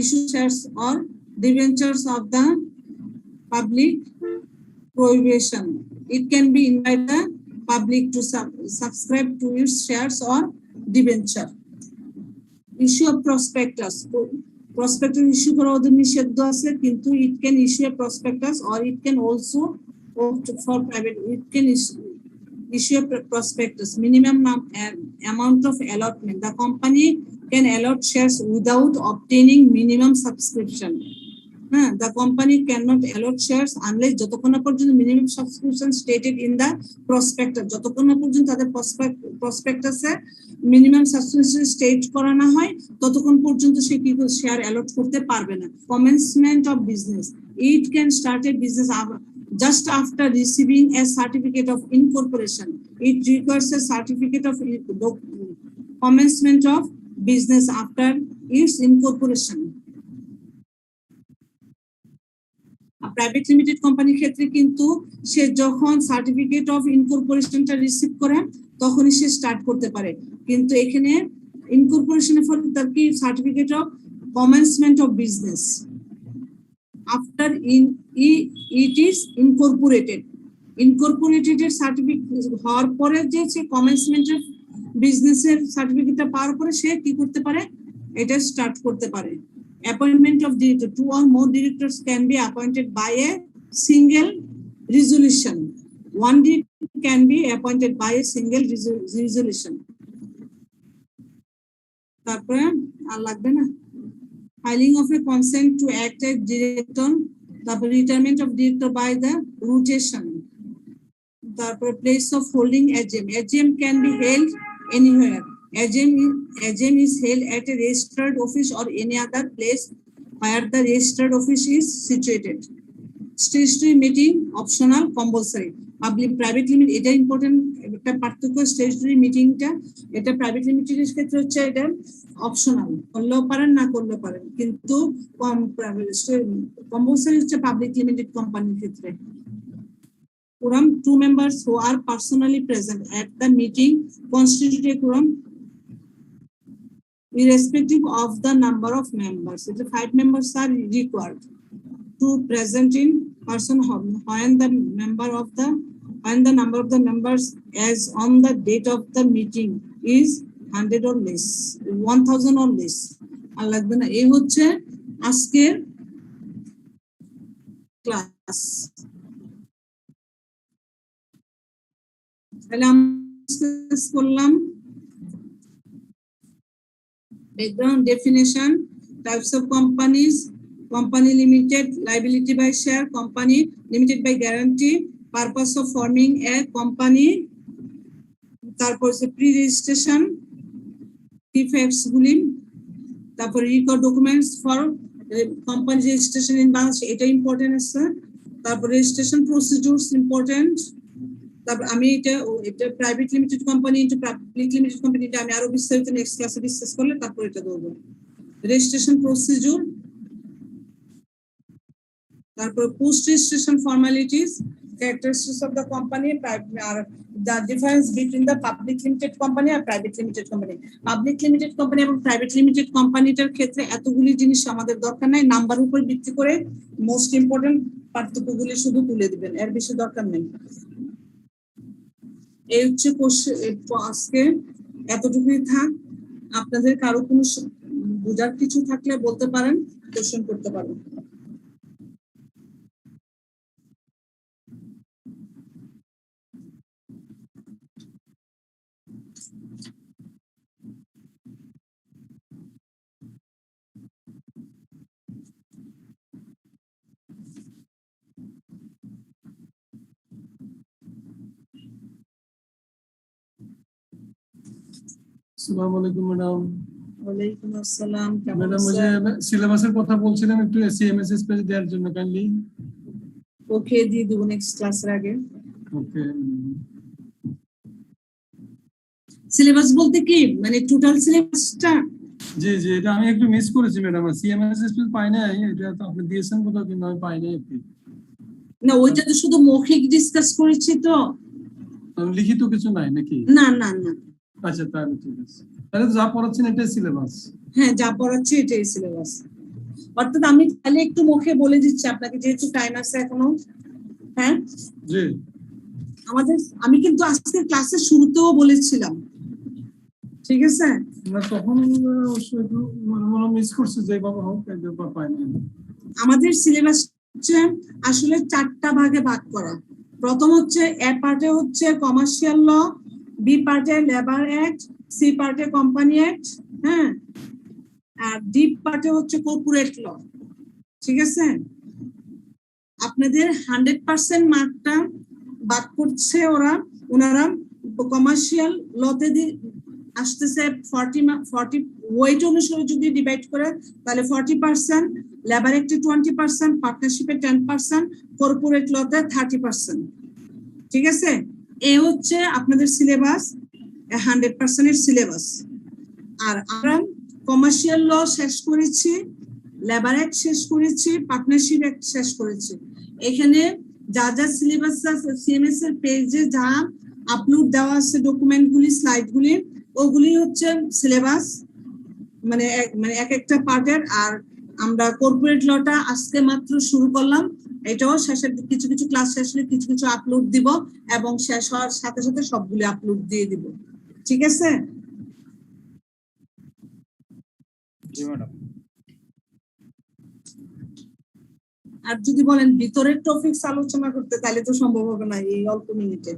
issue shares or debentures of the public prohibition. It can be invite the public to subscribe to its shares or debenture. Issue of prospectus. Prospectus issue করা ওদের নিষিদ্ধ আছে, কিন্তু it can issue a prospectus or it can also opt for private. It can issue a prospectus. Minimum amount of allotment. The company can allot shares without obtaining minimum subscription. The company cannot allot shares unless যতক্ষণ না পর্যন্ত minimum subscription stated in the prospectus, যতক্ষণ না পর্যন্ত তাদের prospectus-এ minimum subscription state করা না হয় ততক্ষণ পর্যন্ত সে কি শেয়ার allot করতে পারবে না। Commencement of business. It can start a business just after receiving a certificate of incorporation. It requires a certificate of commencement of business after its incorporation. Private limited কোম্পানির ক্ষেত্রে কিন্তু সে যখন সার্টিফিকেট অফ ইনকর্পোরেশনটা রিসিভ করে তখনই সে start করতে পারে, কিন্তু এখানে ইনকর্পোরেশনের ফলে তার কি certificate of commencement of business after it is Incorporated. Incorporated এর সার্টিফিকেট হওয়ার পরে যে সে কমেন্সমেন্ট অফ বিজনেসের সার্টিফিকেটটা পাওয়ার পরে সে কি করতে পারে, এটা স্টার্ট করতে পারে। Appointment of director. 2 or more directors can be appointed by a single resolution. 1 director can be appointed by a single resolution. তারপরে আর লাগবে না। Filing of a consent to act as director. তারপরে retirement of director by the rotation. তারপরে place of holding AGM. AGM can be held anywhere. AGM is held at a registered office or any other place where the registered office is situated. Statutory meeting optional, compulsory. Public private limit, এটা important একটা পার্থক্য। Statutory মিটিংটা এটা private লিমিটেডের ক্ষেত্রে হচ্ছে এটা optional, করলেও পারেন না করলেও পারেন, কিন্তু কম্পালসারি হচ্ছে পাবলিক লিমিটেড কোম্পানির ক্ষেত্রে। Quorum, 2 members who are personally present at the meeting constitute a quorum irrespective of the number of members. If the 5 members are required to present in person when the number of the members as on the date of the meeting is 100 or less, 1000 or less. আর লাগবে না। এই হচ্ছে আজকের class. তাহলে আমরা discuss করলাম background definition, types of companies, company limited, liability by share, company limited by guarantee, purpose of forming a company, তারপর pre-registration, facts গুলি, তারপর record documents for company registration in Bangladesh, এটা ইম্পর্টেন্ট আছে। তারপর রেজিস্ট্রেশন প্রসিডিউরস ইম্পর্টেন্ট। তারপর আমি এটা private limited company into public limited company, এটা আমি আরো বিস্তারিত নেক্সট ক্লাসে ডিসকাস করলে তারপর এটা দেবো। রেজিস্ট্রেশন প্রসিডিউর, তারপর post registration formalities, characteristics of the company, আর the difference between the public limited company আর private limited company. Public limited company এবং private limited companyটার ক্ষেত্রে এতগুলি জিনিস আমাদের দরকার নাই, নাম্বার উপর ভিত্তি করে মোস্ট ইম্পর্টেন্ট পার্থক্যগুলি শুধু তুলে দিবেন, এর বেশি দরকার নেই। এই হচ্ছে আজকে এতটুকুই থাক। আপনাদের কারো কোনো বোঝার কিছু থাকলে বলতে পারেন, কোশ্চেন করতে পারেন। আসসালামু আলাইকুম ম্যাডাম। ওয়ালাইকুম আসসালাম, কেমন ম্যাডাম ওই আছেন? যে সিলেবাসের কথা বলছিলাম, একটু সিএমএসএস পেজ দেওয়ার জন্য কাইন্ডলি। ওকে, দিয়ে দেবো নেক্সট ক্লাসের আগে। ওকে। সিলেবাস বলতে কি মানে টোটাল সিলেবাসটা? জি জি, এটা আমি একটু মিস করেছি ম্যাডাম, সিএমএসএস পেজ পাই না, এটা তো আপনি দিয়েছেন কোথাও কিন্তু আমি পাই নাই। না, ওইটা তো শুধু মৌখিক ডিসকাস করেছি তো, লিখিত কিছু নাই নাকি? না না না। আচ্ছা তাহলে ঠিক আছে, তাহলে যা পড়াচ্ছেন এটাই সিলেবাস। হ্যাঁ, যা পড়াচ্ছি এটাই সিলেবাস। অর্থাৎ আমি তাহলে একটু মুখে বলে দিচ্ছি আপনাকে, যেহেতু টাইম আছে এখনো। হ্যাঁ জি, আমি কিন্তু আজকে ক্লাসের শুরুতেও বলেছিলাম, ঠিক আছে? না তখন অবশ্যই একটু মনে মিস করছি, যেভাবে হোক একবার পাই না। আমাদের সিলেবাস হচ্ছে আসলে 4টা ভাগে ভাগ করা। প্রথম হচ্ছে এ পার্টে হচ্ছে কমার্শিয়াল ল, বি পার্টে লেবার অ্যাক্ট, সি পার্টে কোম্পানি অ্যাক্ট, হ্যাঁ, আর ডি পার্টে হচ্ছে কর্পোরেট ল, ঠিক আছে? আপনাদের 100% মার্কটা বাদ করছে ওনারা কমার্শিয়াল লতে আসতেছে 40 ওয়েট অনুসারে যদি ডিভাইড করে তাহলে 40%, লেবার অ্যাক্টে 20%, পার্টনারশিপে 10%, কর্পোরেট লতে 30%, ঠিক আছে? এ হচ্ছে আপনাদের সিলেবাস, 100% এর সিলেবাস। আর আমরা কমার্শিয়াল ল শেষ করেছি, লেবার অ্যাক্ট শেষ করেছি, পার্টনারশিপ অ্যাক্ট শেষ করেছি। এখানে যা যা সিলেবাস আছে সিএমএস এর পেজে যা আপলোড দেওয়া আছে ডকুমেন্টগুলি, স্লাইডগুলি, ওগুলি হচ্ছে সিলেবাস, মানে এক একটা পার্টের। আর আমরা কর্পোরেট লটা আজকে মাত্র শুরু করলাম, এটাও শেষের কিছু কিছু ক্লাস শেষ হলে কিছু কিছু আপলোড দিব এবং শেষ হওয়ার সাথে সাথে সবগুলি আপলোড দিয়ে দিব, ঠিক আছে? জি ম্যাডাম। আর যদি বলেন ভিতরের টপিকস আলোচনা করতে, তাহলে তো সম্ভব হবে না এই অল্প মিনিটে।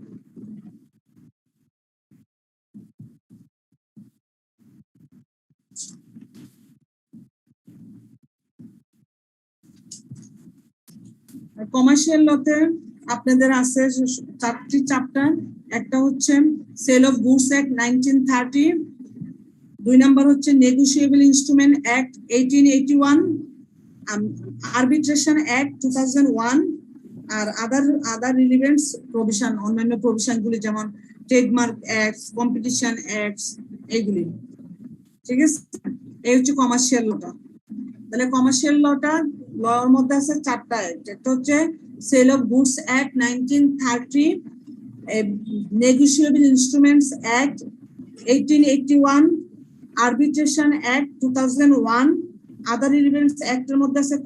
কমার্শিয়াল লতে আপনাদের আছে 4টি চ্যাপ্টার। একটা হচ্ছে sale of goods act 1930, 2 number হচ্ছে negotiable instrument act 1881, arbitration act 2001, আর আদার রিলিভেন্টস প্রভিশন, অন্যান্য প্রভিশন গুলি যেমন ট্রেডমার্ক অ্যাক্ট, কম্পিটিশন অ্যাক্ট, এইগুলি, ঠিক আছে? এই হচ্ছে কমার্শিয়াল লটা। তাহলে কমার্শিয়াল লটা লর মধ্যে আছে 4টা অ্যাক্ট। একটা হচ্ছে sale of goods act 1930, negotiable instruments act 1881, arbitration act 2001, other relevants অ্যাক্টের মধ্যে আছে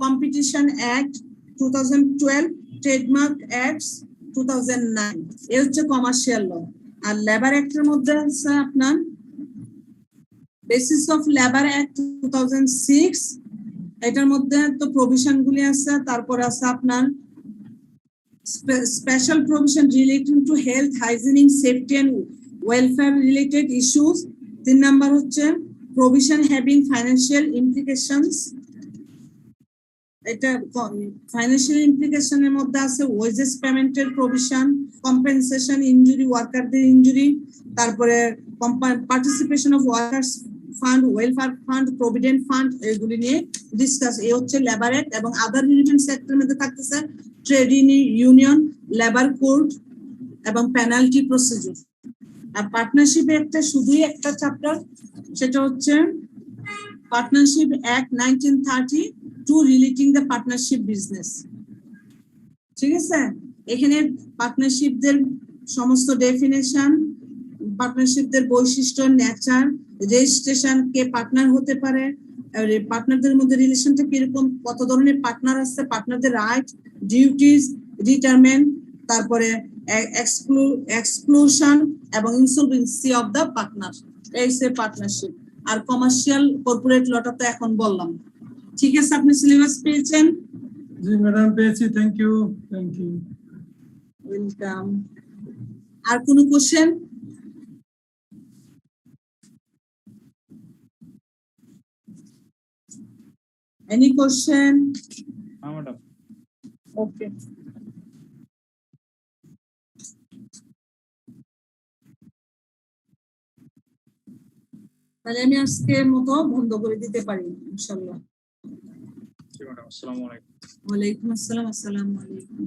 কম্পিটিশন অ্যাক্ট 2012, ট্রেডমার্ক অ্যাক্ট 2009। এই হচ্ছে কমার্শিয়াল ল। আর লেবার অ্যাক্টের মধ্যে আছে আপনার বেসিস অফ লেবার অ্যাক্ট 2006, এটার মধ্যে তো প্রভিশন গুলি আছে। তারপর আছে আপনার special provision relating to health, hygienic, safety and welfare related issues. 3 number হচ্ছে প্রভিশন হ্যাভিং ফাইন্যান্সিয়াল ইমপ্লিকেশনস এটা ফাইন্যান্সিয়াল ইমপ্লিকেশনের মধ্যে আছে ওয়েজেস পেমেন্টের প্রভিশন, কম্পেনসেশন ইনজুরি, ওয়ার্কারদের ইনজুরি, তারপরে participation of workers fund, welfare fund, provident fund, এগুলি নিয়ে ডিসকাস। এই হচ্ছে লেবার অ্যাক্ট। এবং আদার রিলেটেড সেক্টরের মধ্যে থাকতেছে ট্রেড ইউনিয়ন, লেবার কোড এবং পেনাল্টি প্রসিডিউর। আর পার্টনারশিপ অ্যাক্টে শুধুই একটা চ্যাপ্টার, সেটা হচ্ছে partnership act 1932 relating the partnership business. ঠিক আছে, এখানে পার্টনারশিপদের সমস্ত ডেফিনেশন, পার্টনারশিপদের বৈশিষ্ট্য, নেচার, রেজিস্ট্রেশন, কে পার্টনার হতে পারে, পার্টনারদের মধ্যে রিলেশনটা কিরকম, কত ধরনের পার্টনার আছে, পার্টনারদের রাইট, ডিউটিস, রিটায়ারমেন্ট, তারপরে এক্সক্লুশন এবং ইনসলভেন্সি অফ দ্য পার্টনার, এই সে পার্টনারশিপ। আর কমার্শিয়াল কর্পোরেট লটা তো এখন বললাম। ঠিক আছে, আপনি সিলেবাস পেয়েছেন? জি ম্যাডাম পেয়েছি, থ্যাংক ইউ। ওয়েলকাম। আর কোনো question? Any question? Madam. Okay. তাহলে আমি আজকের মতো বন্ধ করে দিতে পারি ইনশাআল্লাহ। জি ম্যাডাম, আসসালামু আলাইকুম। ওয়ালাইকুম আসসালাম। আসসালামু আলাইকুম।